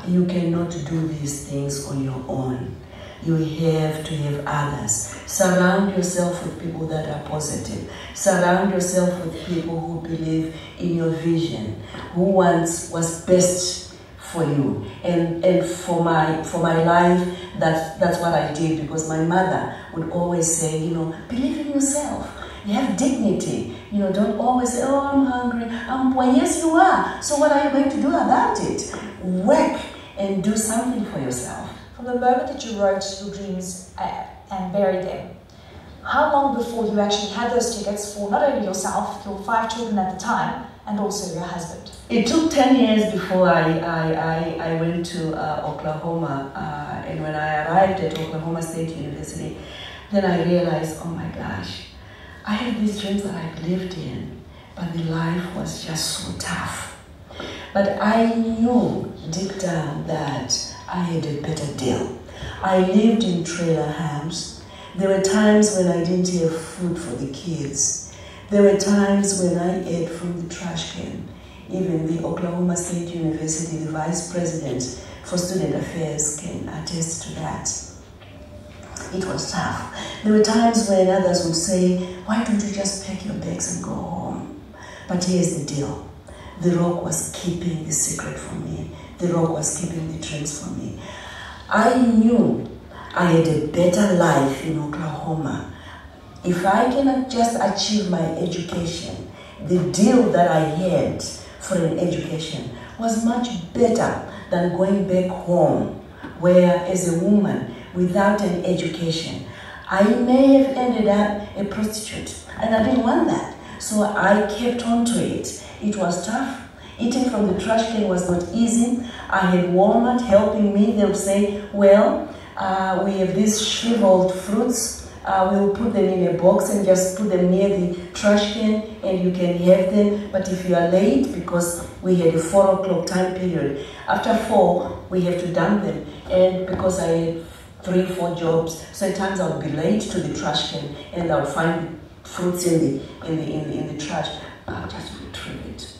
you cannot do these things on your own. You have to have others. Surround yourself with people that are positive. Surround yourself with people who believe in your vision, who wants what's best for you. And for my life, that's what I did, because my mother would always say, you know, believe in yourself. You have dignity. You know, don't always say, oh, I'm hungry, I'm poor. Yes, you are. So what are you going to do about it? Work and do something for yourself. From the moment that you wrote your dreams and buried them, How long before you actually had those tickets for not only yourself, your 5 children at the time, and also your husband? It took 10 years before I went to Oklahoma, and when I arrived at Oklahoma State University, then I realized, oh my gosh, I had these dreams that I believed in, but the life was just so tough. But I knew deep down that I had a better deal. I lived in trailer house. There were times when I didn't have food for the kids. There were times when I ate from the trash can. Even the Oklahoma State University, the vice president for student affairs can attest to that. It was tough. There were times when others would say, why don't you just pack your bags and go home? But here's the deal. The Rock was keeping the secret from me. The Rock was keeping the dreams from me. I knew I had a better life in Oklahoma. If I cannot just achieve my education, the deal that I had for an education was much better than going back home, where as a woman without an education, I may have ended up a prostitute, and I didn't want that. So I kept on to it. It was tough. Eating from the trash can was not easy. I had Walmart helping me. They would say, well, we have these shriveled fruits. We'll put them in a box and just put them near the trash can and you can have them. But if you are late, because we had a 4 o'clock time period, after 4, we have to dump them. And because I had 3, 4 jobs, so at times I would be late to the trash can and I would find fruits in the trash. I would just retrieve it,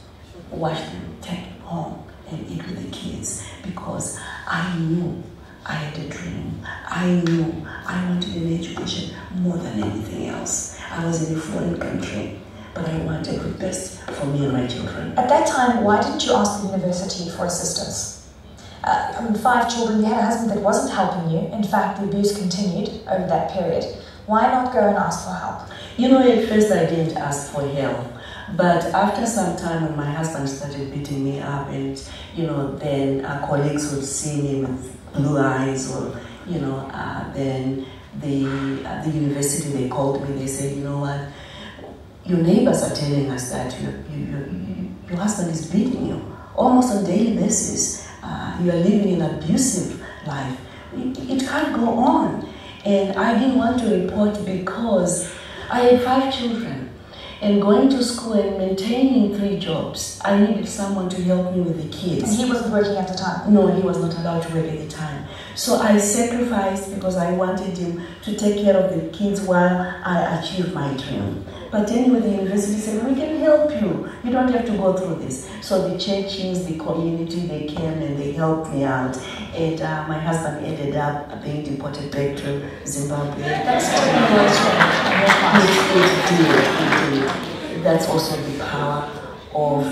wash them, take them home and eat with the kids, because I knew I had a dream. I knew I wanted an education more than anything else. I was in a foreign country, but I wanted the best for me and my children. At that time, why didn't you ask the university for assistance? 5 children, you had a husband that wasn't helping you. In fact, the abuse continued over that period. Why not go and ask for help? You know, at first I didn't ask for help. But after some time, when my husband started beating me up, and then colleagues would see me with blue eyes, or then the university, they called me. They said, you know what, your neighbors are telling us that your husband is beating you almost on a daily basis. You are living an abusive life. It can't go on. And I didn't want to report because I had 5 children. And going to school and maintaining 3 jobs, I needed someone to help me with the kids. And he wasn't working at the time? No, he was not allowed to work at the time. So I sacrificed because I wanted him to take care of the kids while I achieved my dream. But anyway, the university said, we can help you. You don't have to go through this. So the churches, the community, they came and they helped me out. And my husband ended up being deported back to Zimbabwe. That's That's also the power of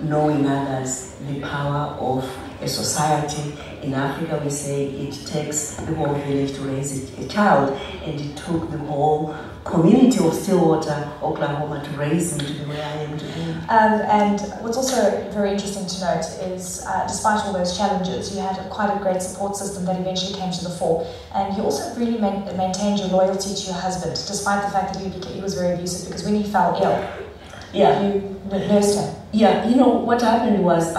knowing others, the power of a society. In Africa, we say it takes the whole village to raise a child, and it took the whole community of Stillwater, Oklahoma, to raise me to be where I am today. And what's also very interesting to note is, despite all those challenges, you had quite a great support system that eventually came to the fore. And you also really maintained your loyalty to your husband, despite the fact that he was very abusive, because when he fell ill, you nursed him. Yeah, what happened was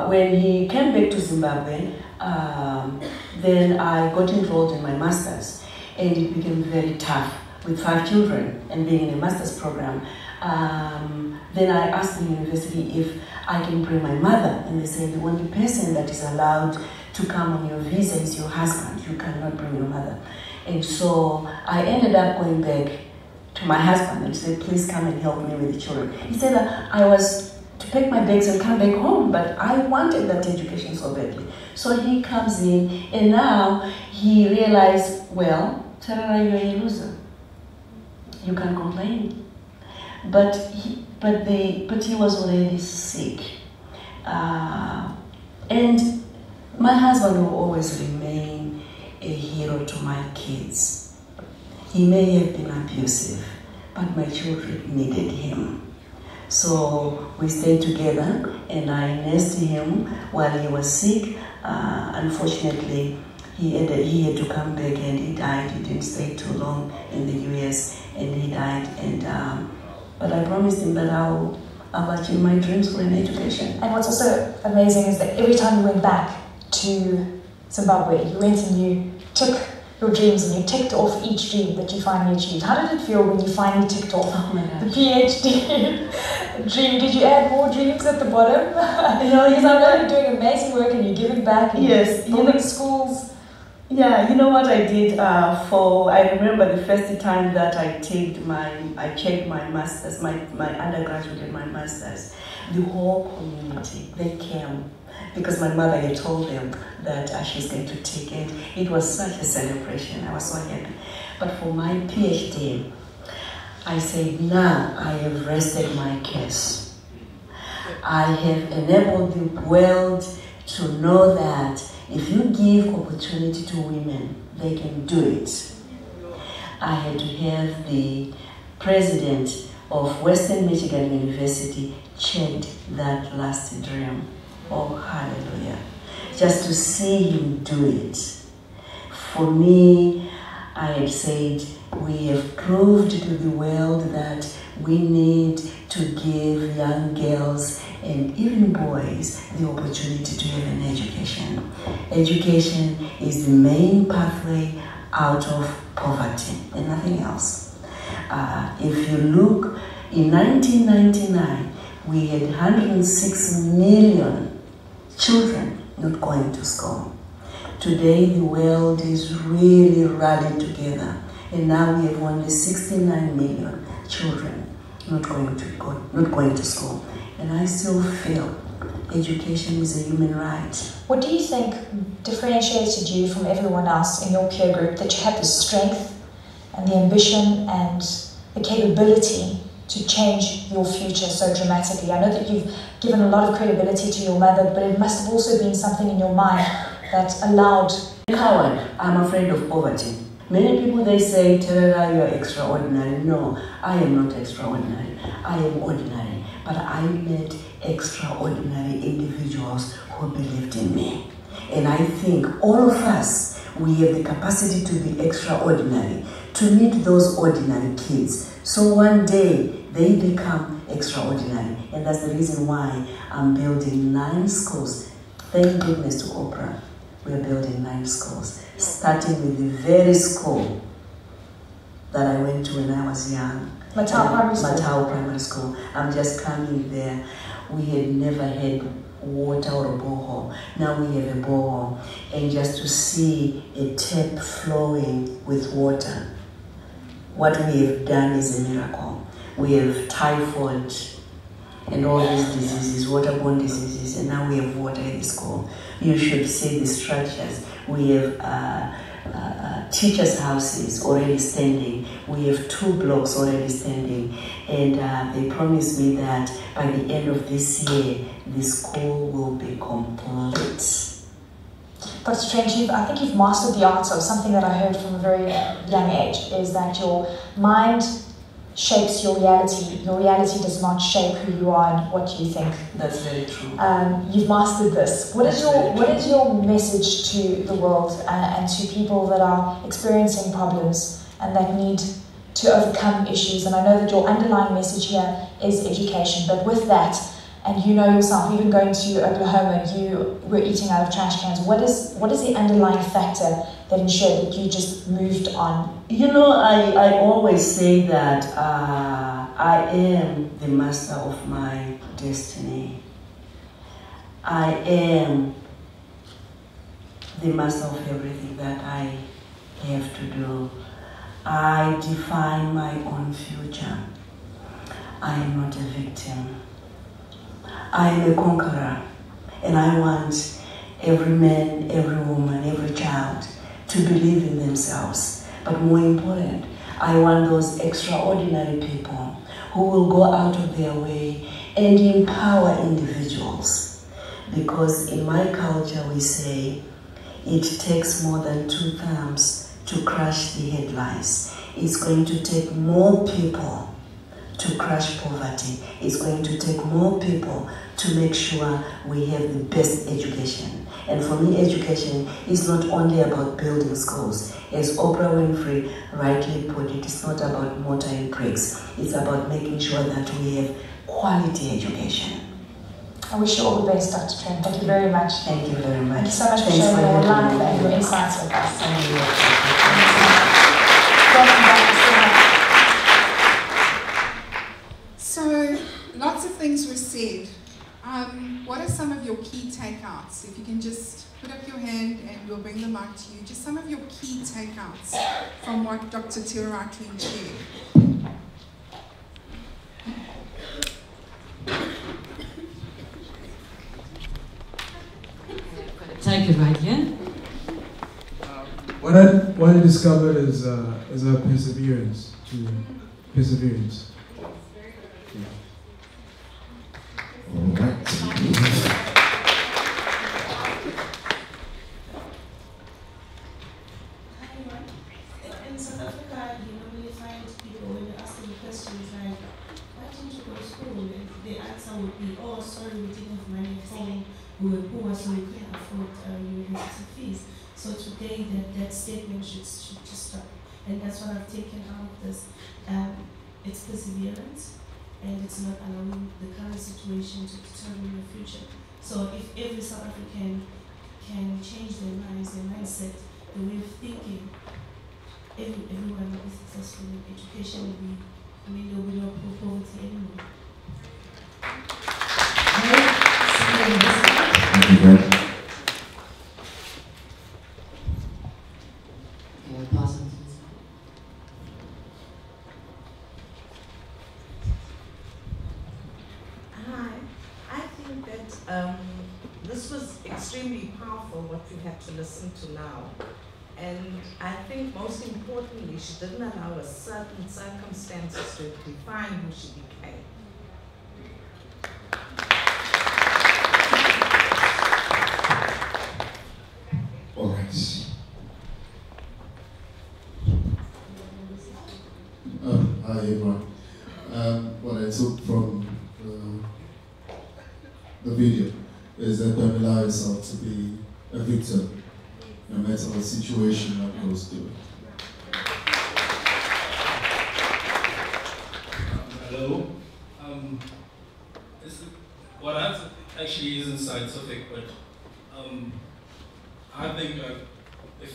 when he came back to Zimbabwe, then I got enrolled in my master's, and it became very tough with 5 children and being in a master's program. Then I asked the university if I can bring my mother, and they said the only person that is allowed to come on your visa is your husband. You cannot bring your mother. And so I ended up going back to my husband and said, please come and help me with the children. He said that I was to pack my bags and come back home, but I wanted that education so badly. So he comes in, and now he realized, well, Tarara, you're a loser. You can complain. But he was already sick. And my husband will always remain a hero to my kids. He may have been abusive, but my children needed him. So we stayed together, and I nursed him while he was sick. Unfortunately, He had to come back, and he died. He didn't stay too long in the US, and he died. And but I promised him that I'll achieve my dreams for an education. And what's also amazing is that every time you went back to Zimbabwe, you went and you took your dreams and you ticked off each dream that you finally achieved. How did it feel when you finally ticked off the PhD dream? Did you add more dreams at the bottom? Because I know you're doing amazing work and you're giving back and building schools. Yeah, you know what I did I remember the first time that I checked my masters, my undergraduate and my masters. The whole community, they came because my mother had told them that she's going to take it. It was such a celebration. I was so happy. But for my PhD, I said, now I have rested my case. I have enabled the world to know that if you give opportunity to women, they can do it. I had to have the president of Western Michigan University check that last dream. Oh, hallelujah. Just to see him do it. For me, I had said, we have proved to the world that we need to give young girls and even boys the opportunity to have an education. Education is the main pathway out of poverty and nothing else. If you look, in 1999, we had 106 million children not going to school. Today, the world is really rallying together, and now we have only 69 million children not going to school. And I still feel education is a human right. What do you think differentiated you from everyone else in your peer group, that you had the strength and the ambition and the capability to change your future so dramatically? I know that you've given a lot of credibility to your mother, but it must have also been something in your mind that allowed... Coward, I'm afraid of poverty. Many people, they say, Terera, you are extraordinary. No, I am not extraordinary. I am ordinary. But I met extraordinary individuals who believed in me. And I think all of us, we have the capacity to be extraordinary, to meet those ordinary kids. So one day, they become extraordinary. And that's the reason why I'm building 9 schools. Thank goodness to Oprah. We're building 9 schools, starting with the very school that I went to when I was young. Matao Primary School. Matao Primary School. I'm just coming there. We had never had water or a borehole. Now we have a borehole. And just to see a tap flowing with water, what we have done is a miracle. We have typhoid and all these diseases, waterborne diseases, and now we have water in the school. You should see the structures. We have teachers' houses already standing. We have 2 blocks already standing. And they promised me that by the end of this year, the school will be complete. Dr. Strange, I think you've mastered the art of something that I heard from a very young age, is that your mind shapes your reality. Your reality does not shape who you are and what you think. That's very true. You've mastered this. What is your message to the world and to people that are experiencing problems and that need to overcome issues? And I know that your underlying message here is education, but with that, and you know yourself, even going to Oklahoma, you were eating out of trash cans. What is the underlying factor that ensured that you just moved on? You know, I always say that I am the master of my destiny. I am the master of everything that I have to do. I define my own future. I am not a victim. I am a conqueror, and I want every man, every woman, every child to believe in themselves. But more important, I want those extraordinary people who will go out of their way and empower individuals. Because in my culture we say, it takes more than 2 thumbs to crush the headlights. It's going to take more people to crush poverty. It's going to take more people to make sure we have the best education. And for me, education is not only about building schools. As Oprah Winfrey rightly put it, it's not about mortar and bricks. It's about making sure that we have quality education. I wish you all the best, Dr. Trent. Thank you very much. Thank you very much. Thank you so much for sharing your life and your insights with us. So, lots of things were said. What are some of your key takeouts? If you can just put up your hand and we'll bring the mic to you. Just some of your key takeouts from what Dr. Tererai Trent shared. Take it right here. What I discovered is a perseverance. Perseverance. All right. In South Africa, you normally find people when you ask them questions like, why didn't you go to school? And the answer would be, oh, sorry, we didn't have money at home. We were poor, so we couldn't afford university fees. So today, that statement should just stop. And that's what I've taken out of this. It's perseverance, and it's not allowing the current situation to determine your future. So if every South African can change their minds, their mindset, the way of thinking, everyone will be successful in education. There will be no poverty anymore. Hi, I think that this was extremely powerful what we had to listen to now. And I think most importantly, she didn't allow a certain circumstances to define who she became. All right. Hi everyone. What I took from the video is that don't allow yourself to be a victim, no matter what situation that goes through. Hello. What that actually isn't scientific, but I think if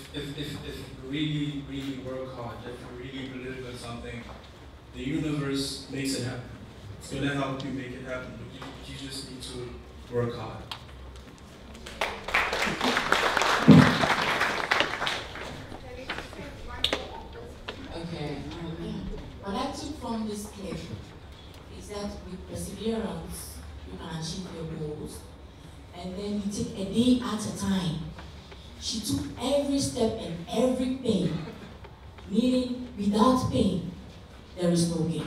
you really work hard, if you really believe in something, the universe makes it happen. It's going to help you make it happen, but you just need to work hard. Okay, what I took from this clip is that with perseverance, you can achieve your goals. And then you take a day at a time. She took every step and every pain, meaning without pain, there is no gain.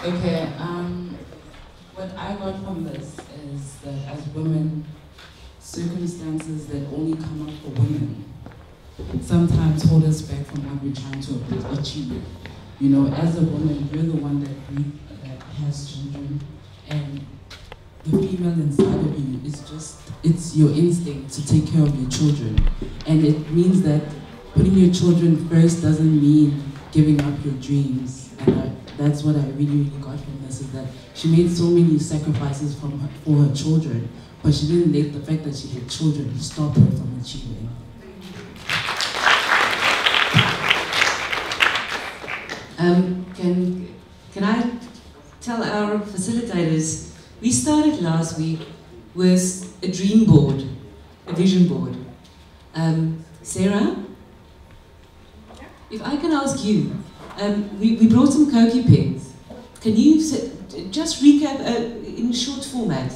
Okay, what I got from this is that as women, circumstances that only come up for women sometimes hold us back from what we're trying to achieve. You know, as a woman, you're the one that has children, and the female inside of you is it's your instinct to take care of your children. And it means that putting your children first doesn't mean giving up your dreams. And that's what I really got from this, is that she made so many sacrifices for her children, but she didn't let the fact that she had children stop her from achieving. Can I tell our facilitators, we started last week with a dream board, a vision board. Sarah, if I can ask you, we brought some Koki pens. Can you just recap in short format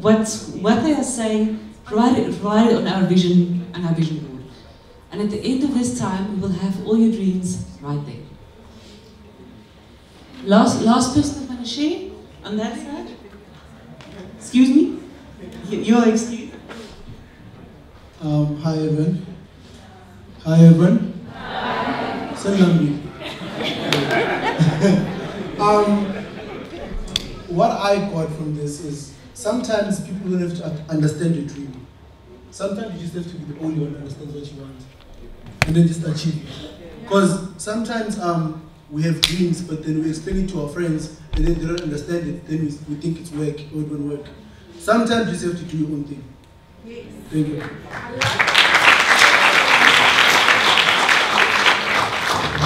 what they are saying, write it on our vision board. And at the end of this time, we will have all your dreams right there. Last person want to share on that side? Excuse me? You are excused. Hi everyone. What I got from this is sometimes people don't have to understand your dream. Sometimes you just have to be the only one who understands what you want, and then just achieve it. Because sometimes we have dreams, but then we explain it to our friends, and then they don't understand it. Then we think it's work or it won't work. Sometimes you just have to do your own thing. Yes. Thank you.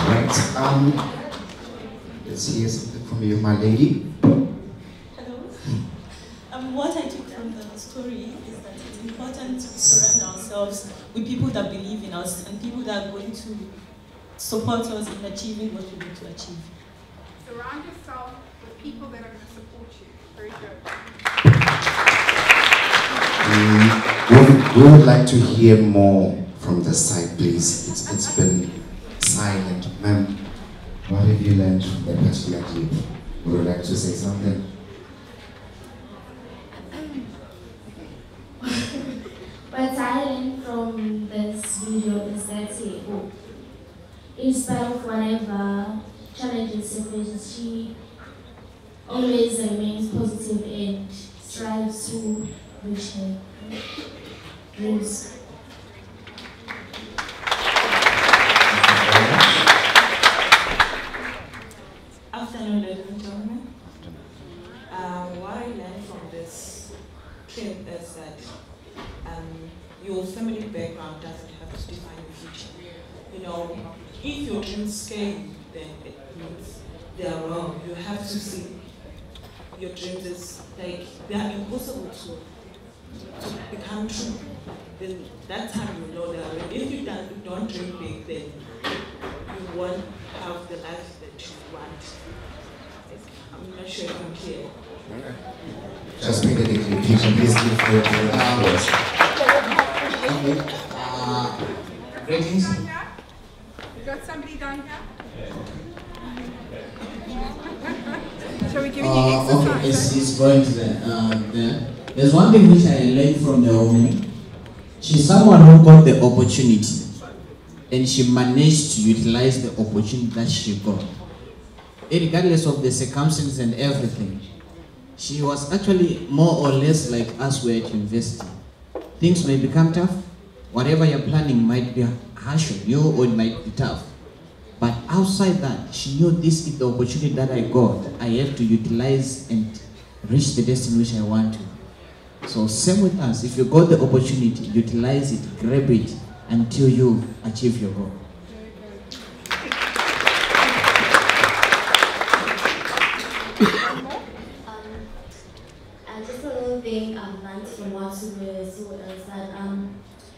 Right. Let's hear something from you, my lady. Hello. What I took from the story is that it's important to surround ourselves with people that believe in us and people that are going to support us in achieving what we want to achieve. Surround yourself with people that are going to support you. Very good. We would like to hear more from the side, please. It's been silent. Ma'am, what have you learned from that particular clip? Would you like to say something? What I learned from this video is that in spite of whatever challenges she faces, she always remains positive and strives to reach her dreams. Afternoon, ladies and gentlemen. What I learned from this clip is that your family background doesn't have to define your future. You know, if your dreams scare you, then it means they are wrong. You have to see your dreams as like they are impossible to become true. Then that time you know that if you don't dream big, then you won't have the life that you want. I'm not sure if I'm clear. Just make it clear. Please give your applause. Ratings? You got somebody down here? Shall we give you exercise? Okay, it's going to there. There's one thing which I learned from the woman. She's someone who got the opportunity and she managed to utilize the opportunity that she got. Regardless of the circumstances and everything, she was actually more or less like us were at university. Things may become tough. Whatever you're planning might be harsh on you or it might be tough. But outside that, she knew this is the opportunity that I got. I have to utilize and reach the destiny which I want to. So same with us. If you got the opportunity, utilize it, grab it until you achieve your goal. Just a little thing I've learned from what we saw is that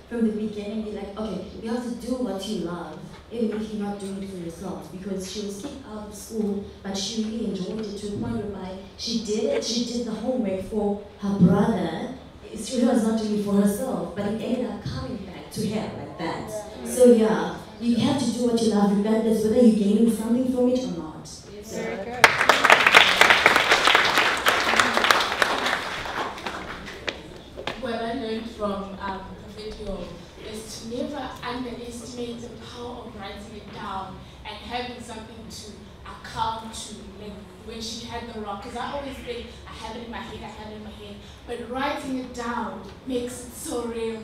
from the beginning, you're like, okay, you have to do what you love, even if you're not doing it for yourself. Because she was kicked out of school, but she really enjoyed it to the point whereby she did the homework for her brother. She was not doing it for herself, but it ended up coming back to her like that. So yeah, you have to do what you love, regardless whether you're gaining something from it or not. Very good. What I learned from the video is to never underestimate the power of writing it down and having something to account to. Like when she had the rock, because I always think I have it in my head, but writing it down makes it so real.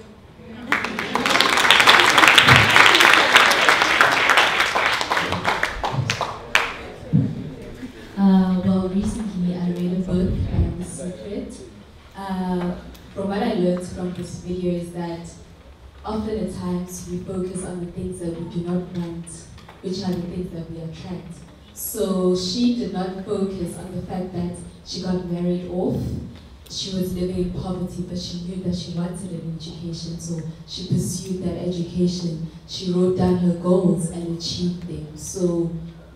Well, recently I read a book, The Secret. From what I learned from this video is that often at times we focus on the things that we do not want, which are the things that we attract. So she did not focus on the fact that she got married off. She was living in poverty, but she knew that she wanted an education, so she pursued that education. She wrote down her goals and achieved them. So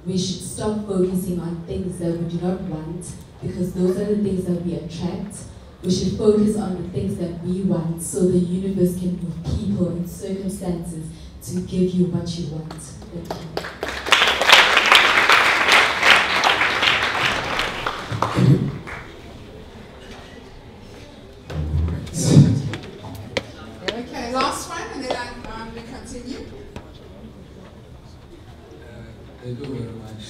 we should stop focusing on things that we do not want, because those are the things that we attract. We should focus on the things that we want, so the universe can move people and circumstances to give you what you want. Thank you. Okay, last one, and then we continue. Thank you very much.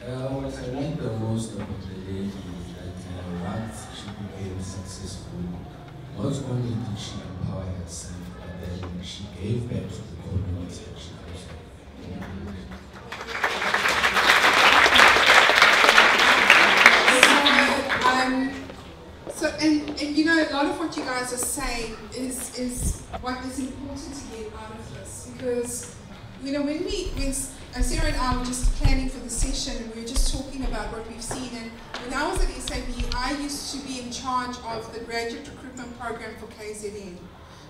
What I like the most about the lady is that once she became successful, not only did she empower herself, but then she gave back to the community that she was. And you know, a lot of what you guys are saying is what is important to get out of this, because you know, when Sarah and I were just planning for the session, and we were just talking about what we've seen, and when I was at SAB, I used to be in charge of the graduate recruitment program for KZN.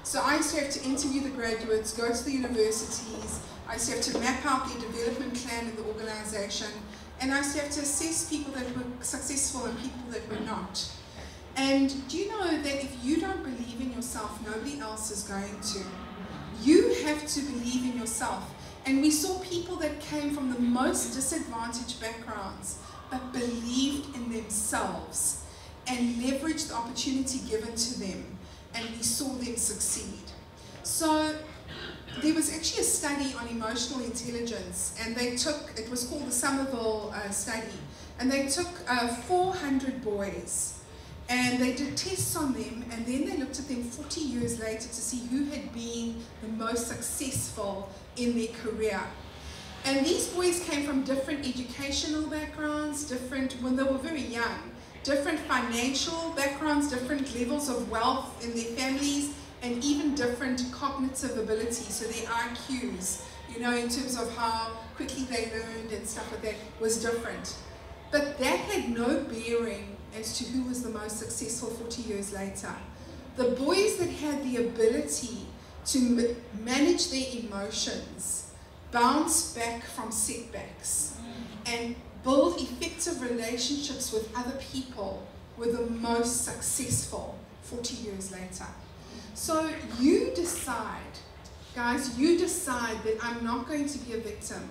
So I used to have to interview the graduates, go to the universities, I used to have to map out their development plan in the organization, and I used to have to assess people that were successful and people that were not. And do you know that if you don't believe in yourself, nobody else is going to? You have to believe in yourself. And we saw people that came from the most disadvantaged backgrounds, but believed in themselves and leveraged the opportunity given to them. And we saw them succeed. So there was actually a study on emotional intelligence, and they took, it was called the Somerville study, and they took 400 boys. And they did tests on them, and then they looked at them 40 years later to see who had been the most successful in their career. And these boys came from different educational backgrounds, when they were very young, different financial backgrounds, different levels of wealth in their families, and even different cognitive abilities, so their IQs, you know, in terms of how quickly they learned and stuff like that was different. But that had no bearing as to who was the most successful 40 years later. The boys that had the ability to manage their emotions, bounce back from setbacks, and build effective relationships with other people were the most successful 40 years later. So you decide, guys, you decide that I'm not going to be a victim.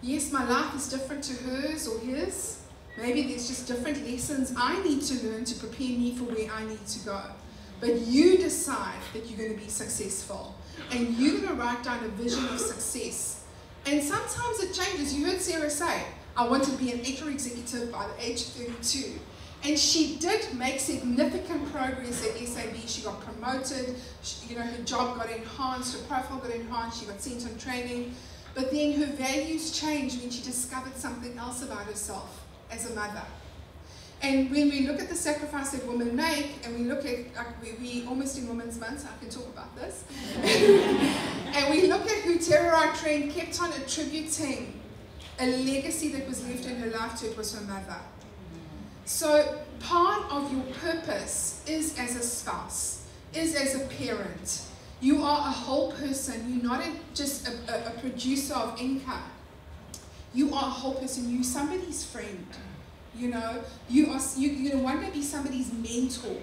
Yes, my life is different to hers or his. Maybe there's just different lessons I need to learn to prepare me for where I need to go. But you decide that you're going to be successful. And you're going to write down a vision of success. And sometimes it changes. You heard Sarah say, I wanted to be an HR executive by the age of 32. And she did make significant progress at SAB. She got promoted. She, you know, her job got enhanced. Her profile got enhanced. She got sent on training. But then her values changed when she discovered something else about herself as a mother. And when we look at the sacrifice that women make, and we look at, like we almost in Women's Month, so I can talk about this, and we look at who Tararai Trent kept on attributing a legacy that was left in her life to, it was her mother. So part of your purpose is as a spouse, is as a parent. You are a whole person. You're not just a producer of income. You are a whole person. You're somebody's friend. You know, you want to be somebody's mentor.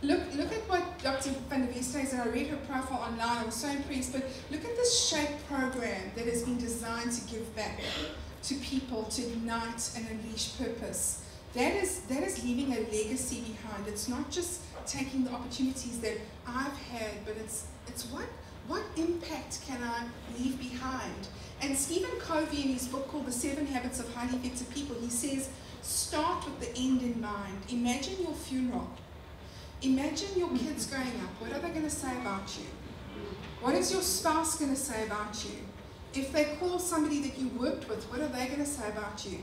Look at what Dr. van der West says, and I read her profile online. I was so impressed. But look at this SHAPE program that has been designed to give back to people, to ignite and unleash purpose. That is leaving a legacy behind. It's not just taking the opportunities that I've had, but it's what impact can I leave behind? And Stephen Covey, in his book called The 7 Habits of Highly Effective People, he says, start with the end in mind. Imagine your funeral. Imagine your kids growing up. What are they going to say about you? What is your spouse going to say about you? If they call somebody that you worked with, what are they going to say about you?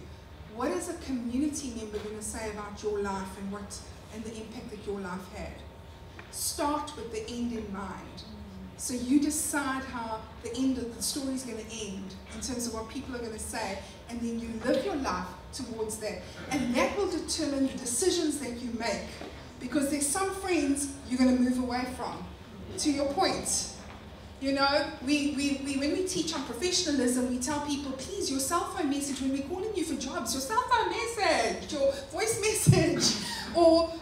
What is a community member going to say about your life and the impact that your life had? Start with the end in mind. So you decide how the end of the story is going to end in terms of what people are going to say, and then you live your life towards that. And that will determine the decisions that you make, because there's some friends you're going to move away from. To your point, you know, when we teach on professionalism, we tell people, please, your cell phone message, when we're calling you for jobs, your cell phone message, your voice message, or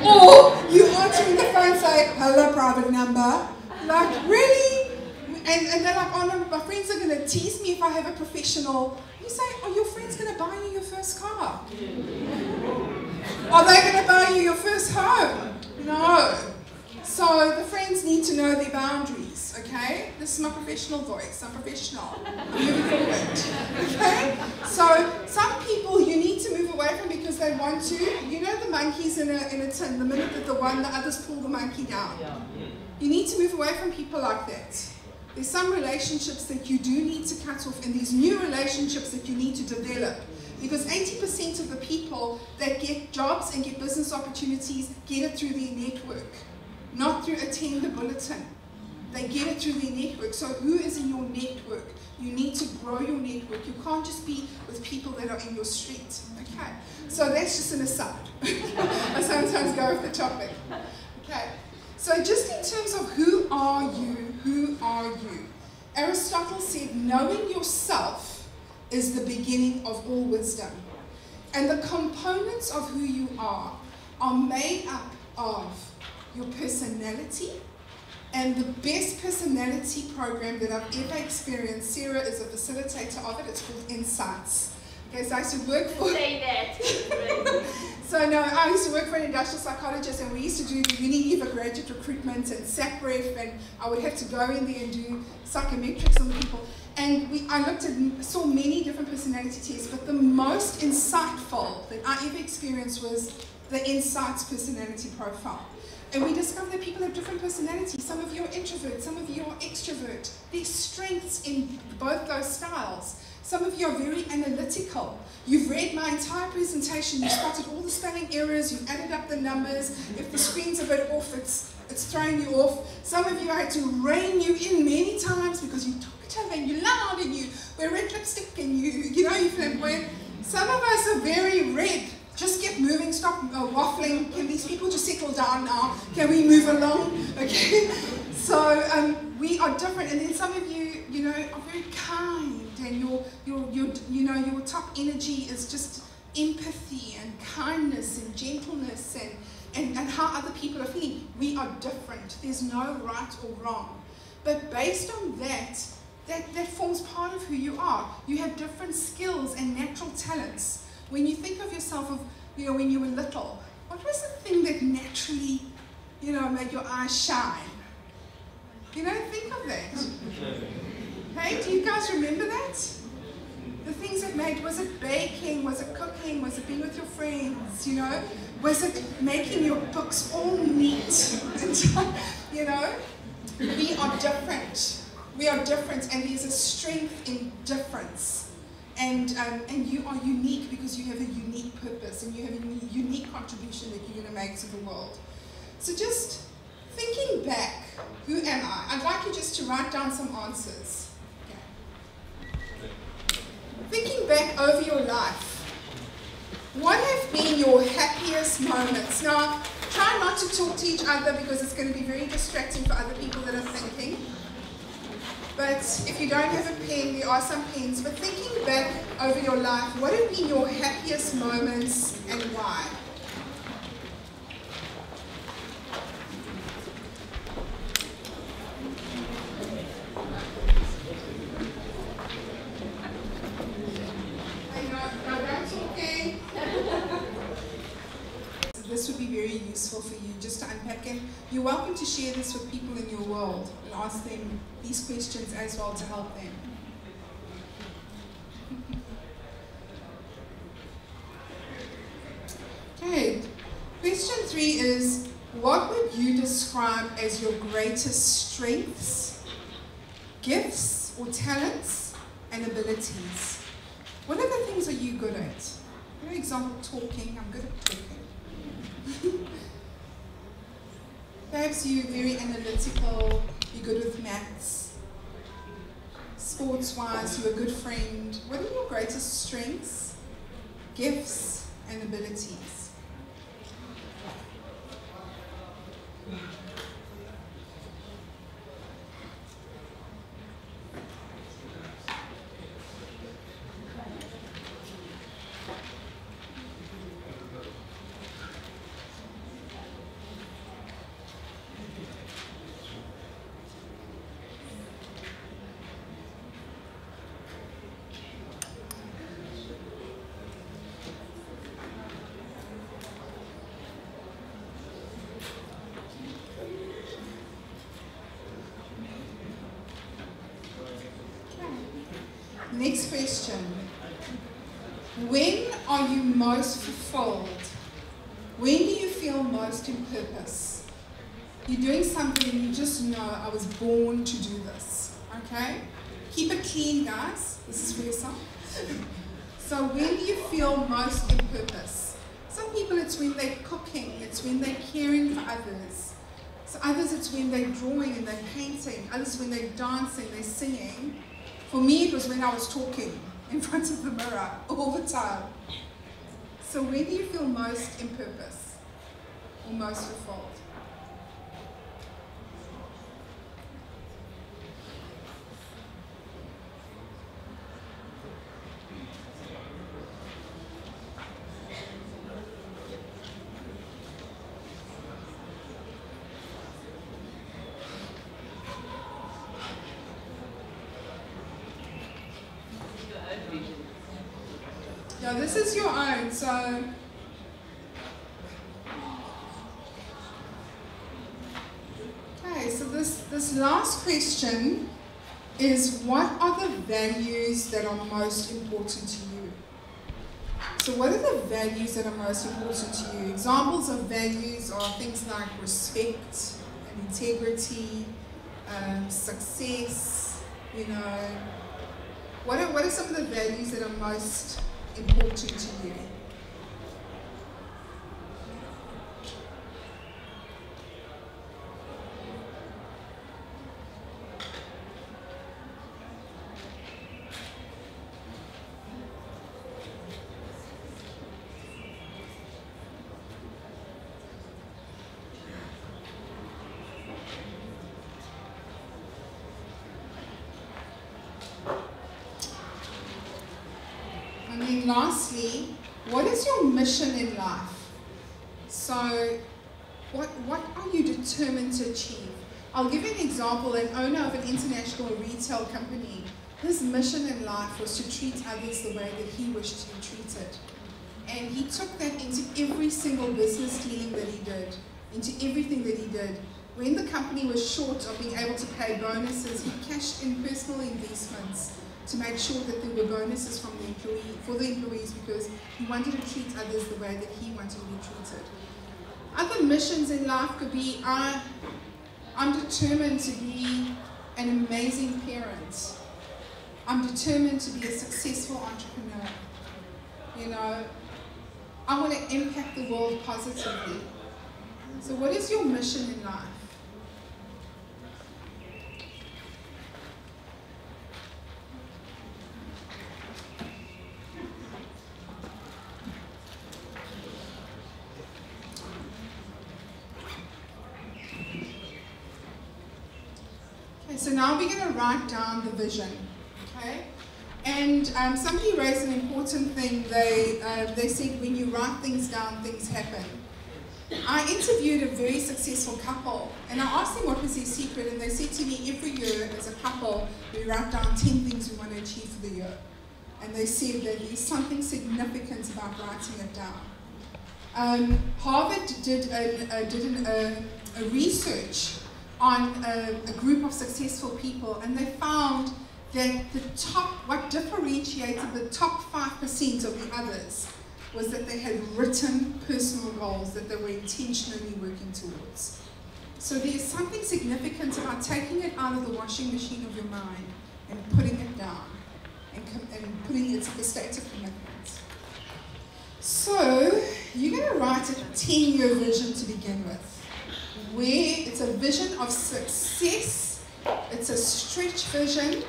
or you answering the phone, say, hello, private number. Like, really? And they're like, oh no, my friends are going to tease me if I have a professional. You say, are your friends going to buy you your first car? Are they going to buy you your first home? No. So the friends need to know their boundaries, okay? okay? This is my professional voice. I'm professional. I'm moving forward, okay? So some people you need to move away from because they want to. You know the monkeys in a tin. The minute that the others pull the monkey down. You need to move away from people like that. There's some relationships that you do need to cut off, and these new relationships that you need to develop. Because 80% of the people that get jobs and get business opportunities get it through their network, not through attend the bulletin. They get it through their network. So who is in your network? You need to grow your network. You can't just be with people that are in your street. Okay, so that's just an aside. I sometimes go off the topic. Okay, so just in terms of who are you? Aristotle said, knowing yourself is the beginning of all wisdom. And the components of who you are made up of your personality. And the best personality program that I've ever experienced, Sarah is a facilitator of it, it's called Insights. Okay, so I used to work for... Say that. So no, I used to work for an industrial psychologist, and we used to do Unilever graduate recruitment and SAPREF, and I would have to go in there and do psychometrics on the people. And I saw many different personality tests, but the most insightful that I ever experienced was the Insights personality profile. And we discovered that people have different personalities. Some of you are introvert, some of you are extrovert. There's strengths in both those styles. Some of you are very analytical. You've read my entire presentation, you've spotted all the spelling errors, you've added up the numbers. If the screen's a bit off, it's throwing you off. Some of you I had to rein you in many times because you talkative and you're loud and you wear red lipstick and you flamboyant. Some of us are very red. Just get moving, stop waffling. Can these people just settle down now? Can we move along? Okay. So we are different, and then some of you, are very kind, and your top energy is just empathy and kindness and gentleness and how other people are feeling. We are different. There's no right or wrong, but based on that forms part of who you are. You have different skills and natural talents. When you think of yourself when you were little, what was the thing that naturally, made your eyes shine? Think of that. Hey, do you guys remember that? The things that was it baking, was it cooking, was it being with your friends, Was it making your books all neat? We are different. We are different, and there's a strength in difference. And you are unique because you have a unique purpose and you have a unique contribution that you're going to make to the world. So just thinking back, who am I? I'd like you just to write down some answers. Okay. Thinking back over your life, what have been your happiest moments? Now, try not to talk to each other because it's going to be very distracting for other people that are thinking. But if you don't have a pen, there are some pens. But thinking back over your life, what have been your happiest moments and why? This would be very useful for you just to unpack, and you're welcome to share this with people in your world and ask them these questions as well to help them. Okay, question 3 is, what would you describe as your greatest strengths, gifts or talents and abilities? What other things are you good at? For example, talking. I'm good at talking. Perhaps you're very analytical, you're good with maths. Sports-wise, you're a good friend. What are your greatest strengths, gifts, and abilities? Next question. When are you most fulfilled? When do you feel most in purpose? You're doing something and you just know, I was born to do this. Okay? Keep it clean, guys. This is for yourself. So when do you feel most in purpose? Some people it's when they're cooking, it's when they're caring for others. So others it's when they're drawing and they're painting, others when they're dancing, they're singing. For me it was when I was talking in front of the mirror all the time. So when do you feel most in purpose or most fulfilled? Yeah, this is your own, so okay, so this last question is, what are the values that are most important to you? So what are the values that are most important to you? Examples of values are things like respect and integrity, success, you know. What are some of the values that are most important to you? And then lastly, what is your mission in life? So what are you determined to achieve? I'll give you an example. An owner of an international retail company, his mission in life was to treat others the way that he wished to be treated. And he took that into every single business dealing that he did, into everything that he did. When the company was short of being able to pay bonuses, he cashed in personal investments to make sure that there were bonuses from for the employees, because he wanted to treat others the way that he wanted to be treated. Other missions in life could be, I'm determined to be an amazing parent. I'm determined to be a successful entrepreneur. You know, I want to impact the world positively. So what is your mission in life? So now we're going to write down the vision, okay? And somebody raised an important thing. They said when you write things down, things happen. I interviewed a very successful couple, and I asked them what was their secret, and they said to me, every year as a couple, we write down 10 things we want to achieve for the year. And they said that there's something significant about writing it down. Harvard did a research on a group of successful people, and they found that what differentiated the top 5% of the others was that they had written personal goals that they were intentionally working towards. So there's something significant about taking it out of the washing machine of your mind and putting it down and putting it to the state of commitment. So you're going to write a 10-year vision to begin with, where it's a vision of success, it's a stretch vision,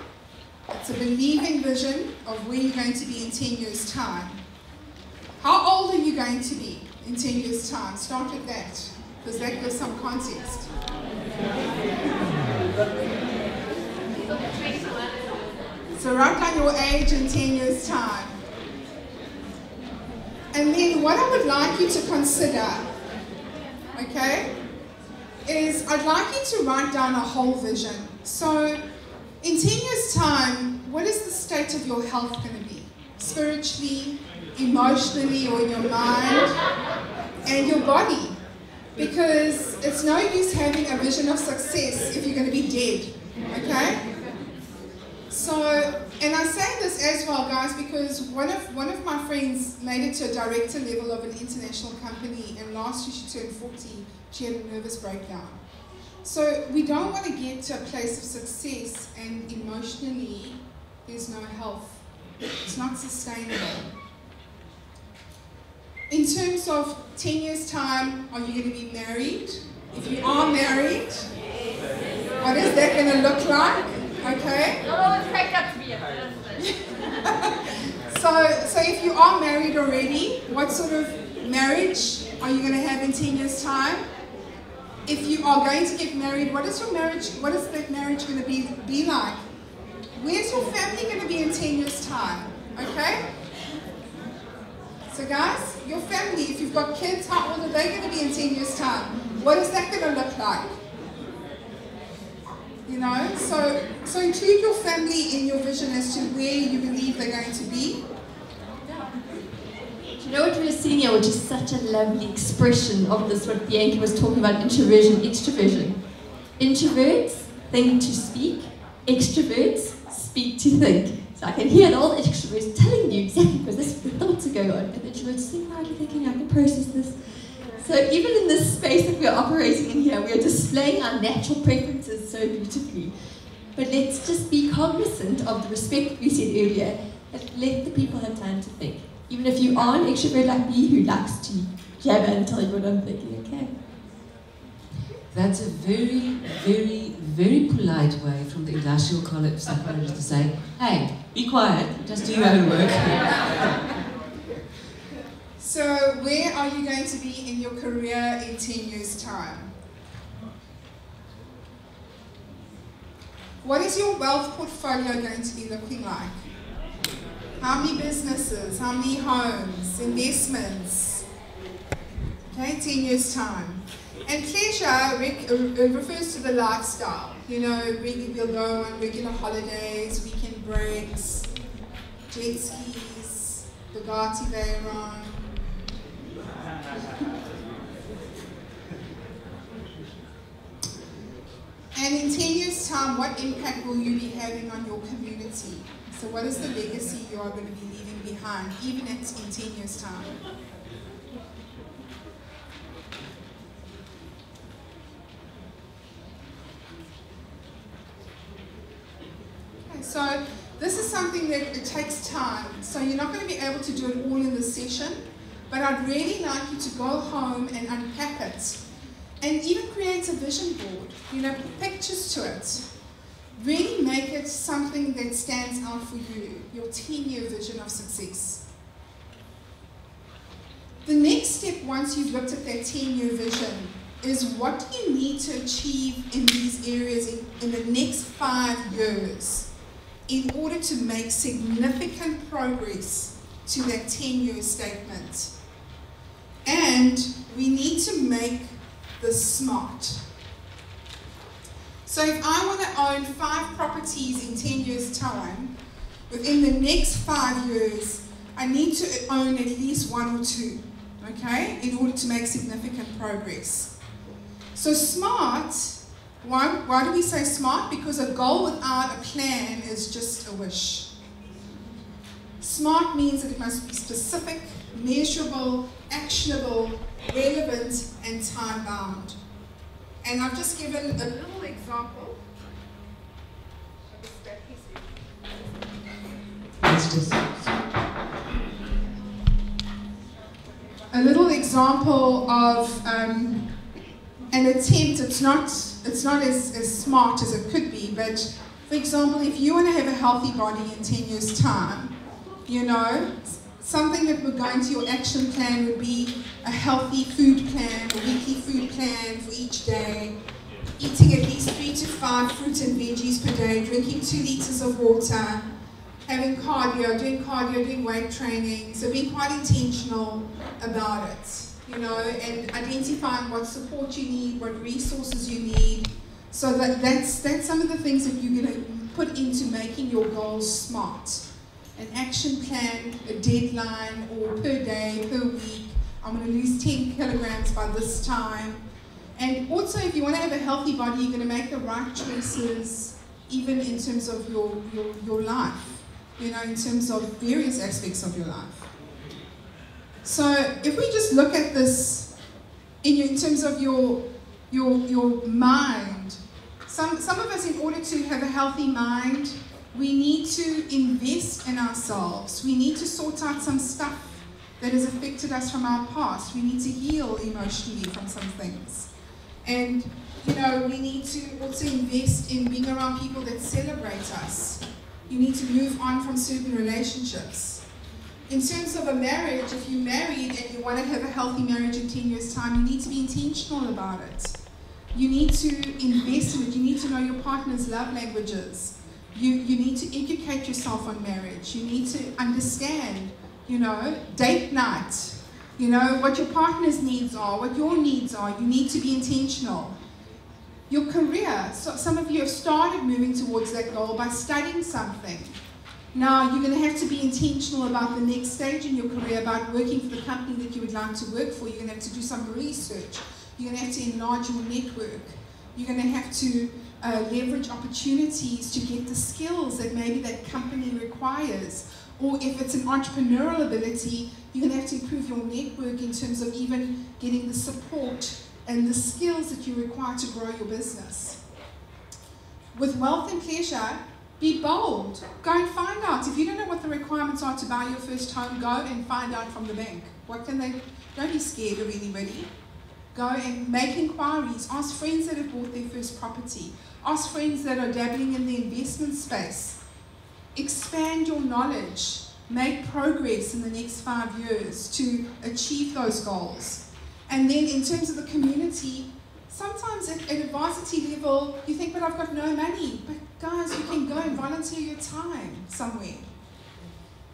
it's a believing vision of where you're going to be in 10 years' time. How old are you going to be in 10 years' time? Start with that, because that gives some context. So write down your age in 10 years' time. And then what I would like you to consider, okay, is I'd like you to write down a whole vision. So in 10 years' time, what is the state of your health going to be? Spiritually, emotionally, or in your mind, and your body. Because it's no use having a vision of success if you're going to be dead, okay? So, and I say this as well, guys, because one of my friends made it to a director level of an international company, and last year she turned 40. She had a nervous breakdown. So we don't want to get to a place of success and emotionally there's no health. It's not sustainable. In terms of 10 years' time, are you going to be married? If you are married, what is that going to look like? Okay? Not always cracked up to be a person. So if you are married already, what sort of marriage are you going to have in 10 years' time? If you are going to get married, what is that marriage going to be like? Where's your family going to be in 10 years' time? Okay? So guys, your family, if you've got kids, how old are they going to be in 10 years' time? What is that going to look like? You know, so include your family in your vision as to where you believe they're going to be. You know what we were seeing here, which is such a lovely expression of this, what Bianca was talking about, introversion, extroversion. Introverts think to speak, extroverts speak to think. So I can hear all the extroverts telling you exactly because this is the thoughts are going on, and the introverts think, how are you thinking, I can process this. So even in this space that we are operating in here, we are displaying our natural preferences so beautifully. But let's just be cognizant of the respect we said earlier, and let the people have time to think. Even if you are an extrovert like me who likes to jabber and tell you what I'm thinking, okay? That's a very, very, very polite way from the industrial college psychologist to say, hey, be quiet, just do your own work. So where are you going to be in your career in 10 years' time? What is your wealth portfolio going to be looking like? How many businesses, how many homes, investments? Okay, 10 years' time. And pleasure refers to the lifestyle. You know, we'll go on regular holidays, weekend breaks, jet skis, Bugatti Veyron. And in 10 years' time, what impact will you be having on your community? So what is the legacy you are going to be leaving behind, even in 10 years' time? Okay, so this is something that it takes time. So you're not going to be able to do it all in this session, but I'd really like you to go home and unpack it. And even create a vision board, you know, put pictures to it. Really make it something that stands out for you, your 10-year vision of success. The next step, once you've looked at that 10-year vision, is what do you need to achieve in these areas in the next 5 years in order to make significant progress to that 10-year statement. And we need to make this smart. So if I want to own 5 properties in 10 years' time, within the next 5 years, I need to own at least 1 or 2, okay, in order to make significant progress. So smart, why do we say smart? Because a goal without a plan is just a wish. Smart means that it must be specific, measurable, actionable, relevant, and time-bound. And I've just given a little example. A little example of an attempt. It's not as smart as it could be, but for example, if you want to have a healthy body in 10 years' time, you know, something that would go into your action plan would be a healthy food plan, a weekly food plan for each day, eating at least 3 to 5 fruits and veggies per day, drinking 2 liters of water, having cardio, doing weight training, so being quite intentional about it, you know, and identifying what support you need, what resources you need, so that's some of the things that you're going to put into making your goals smart. An action plan, a deadline, or per day, per week. I'm going to lose 10 kilograms by this time. And also, if you want to have a healthy body, you're going to make the right choices, even in terms of your life, you know, in terms of various aspects of your life. So if we just look at this in terms of your mind, some of us, in order to have a healthy mind, we need to invest in ourselves. We need to sort out some stuff that has affected us from our past. We need to heal emotionally from some things. And, you know, we need to also invest in being around people that celebrate us. You need to move on from certain relationships. In terms of a marriage, if you're married and you want to have a healthy marriage in 10 years' time, you need to be intentional about it. You need to invest in it. You need to know your partner's love languages. You need to educate yourself on marriage. You need to understand, you know, date night, you know, what your partner's needs are, what your needs are. You need to be intentional. Your career, so some of you have started moving towards that goal by studying something. Now, you're going to have to be intentional about the next stage in your career, about working for the company that you would like to work for. You're going to have to do some research. You're going to have to enlarge your network. You're going to have to leverage opportunities to get the skills that maybe that company requires. Or if it's an entrepreneurial ability, you're going to have to improve your network in terms of even getting the support and the skills that you require to grow your business. With wealth and pleasure, be bold. Go and find out. If you don't know what the requirements are to buy your first home, go and find out from the bank. What can they? Don't be scared of anybody. Go and make inquiries. Ask friends that have bought their first property. Ask friends that are dabbling in the investment space. Expand your knowledge. Make progress in the next 5 years to achieve those goals. And then in terms of the community, sometimes at a varsity level, you think, but I've got no money. But guys, you can go and volunteer your time somewhere.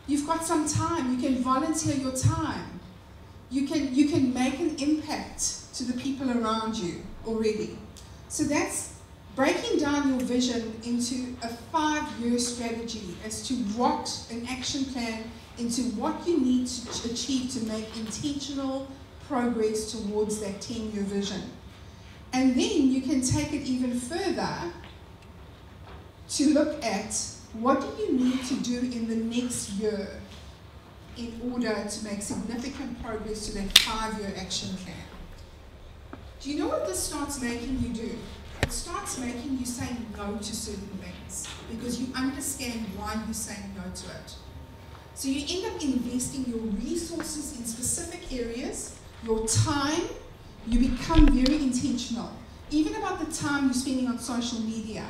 You've got some time. You can volunteer your time. You can make an impact to the people around you already. So that's breaking down your vision into a 5-year strategy as to what an action plan, into what you need to achieve to make intentional progress towards that 10-year vision. And then you can take it even further to look at what do you need to do in the next year in order to make significant progress to that 5-year action plan. Do you know what this starts making you do? It starts making you say no to certain things because you understand why you're saying no to it. So you end up investing your resources in specific areas, your time. You become very intentional, even about the time you're spending on social media.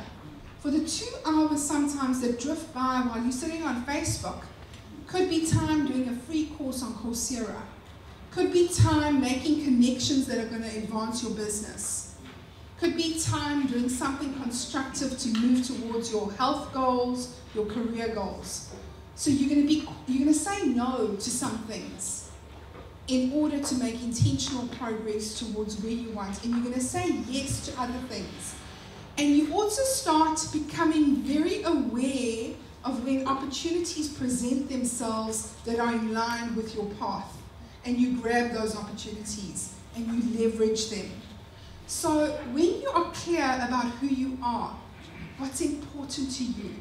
For the 2 hours sometimes that drift by while you're sitting on Facebook, could be time doing a free course on Coursera, could be time making connections that are going to advance your business, could be time doing something constructive to move towards your health goals, your career goals. So you're going to say no to some things in order to make intentional progress towards where you want. And you're going to say yes to other things. And you also start becoming very aware of when opportunities present themselves that are in line with your path. And you grab those opportunities and you leverage them. So when you are clear about who you are, what's important to you,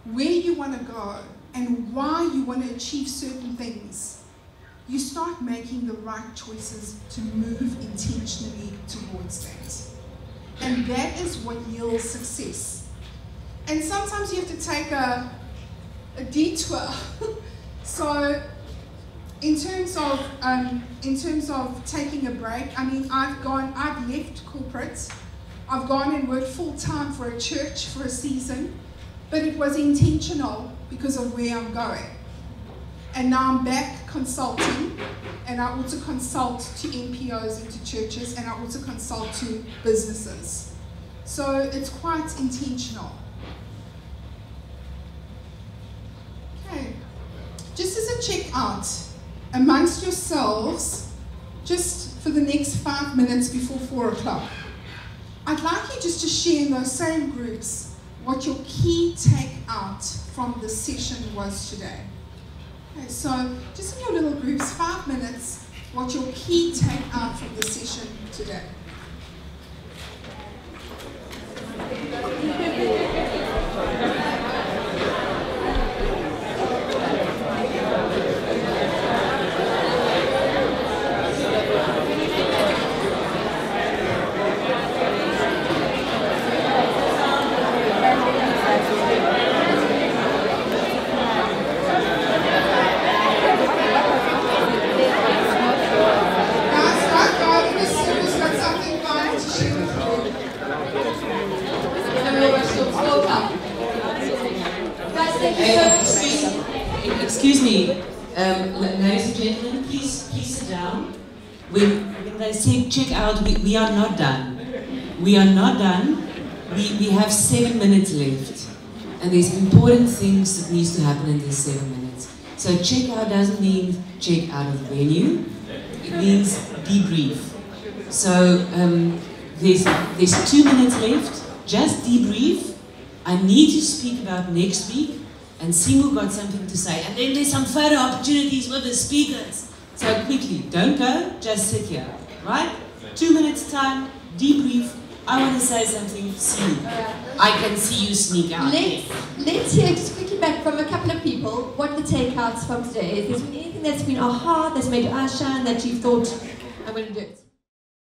where you want to go, and why you want to achieve certain things, you start making the right choices to move intentionally towards that. And that is what yields success. And sometimes you have to take a detour. So in terms of taking a break, I mean, I've left corporate. I've gone and worked full-time for a church for a season, but it was intentional because of where I'm going. And now I'm back consulting, and I also consult to NPOs and to churches, and I also consult to businesses. So it's quite intentional. Okay, just as a check out, amongst yourselves, just for the next 5 minutes before 4 o'clock, I'd like you just to share in those same groups what your key take out from the session was today. Okay, so just in your little groups, 5 minutes, what your key take out from the session today. Excuse me, ladies and gentlemen, please sit down. When they say check out, we are not done. We are not done. We have 7 minutes left. And there's important things that needs to happen in these 7 minutes. So check out doesn't mean check out of the venue. It means debrief. So there's 2 minutes left. Just debrief. I need to speak about next week. And Singu got something to say. And then there's some photo opportunities with the speakers. So quickly, don't go, just sit here. Right? 2 minutes time, debrief. I want to say something, see you. I can see you sneak out. Let's hear just quickly back from a couple of people what the takeouts from today is. There's been anything that's been aha, that's made you shine, that you thought, I'm going to do it.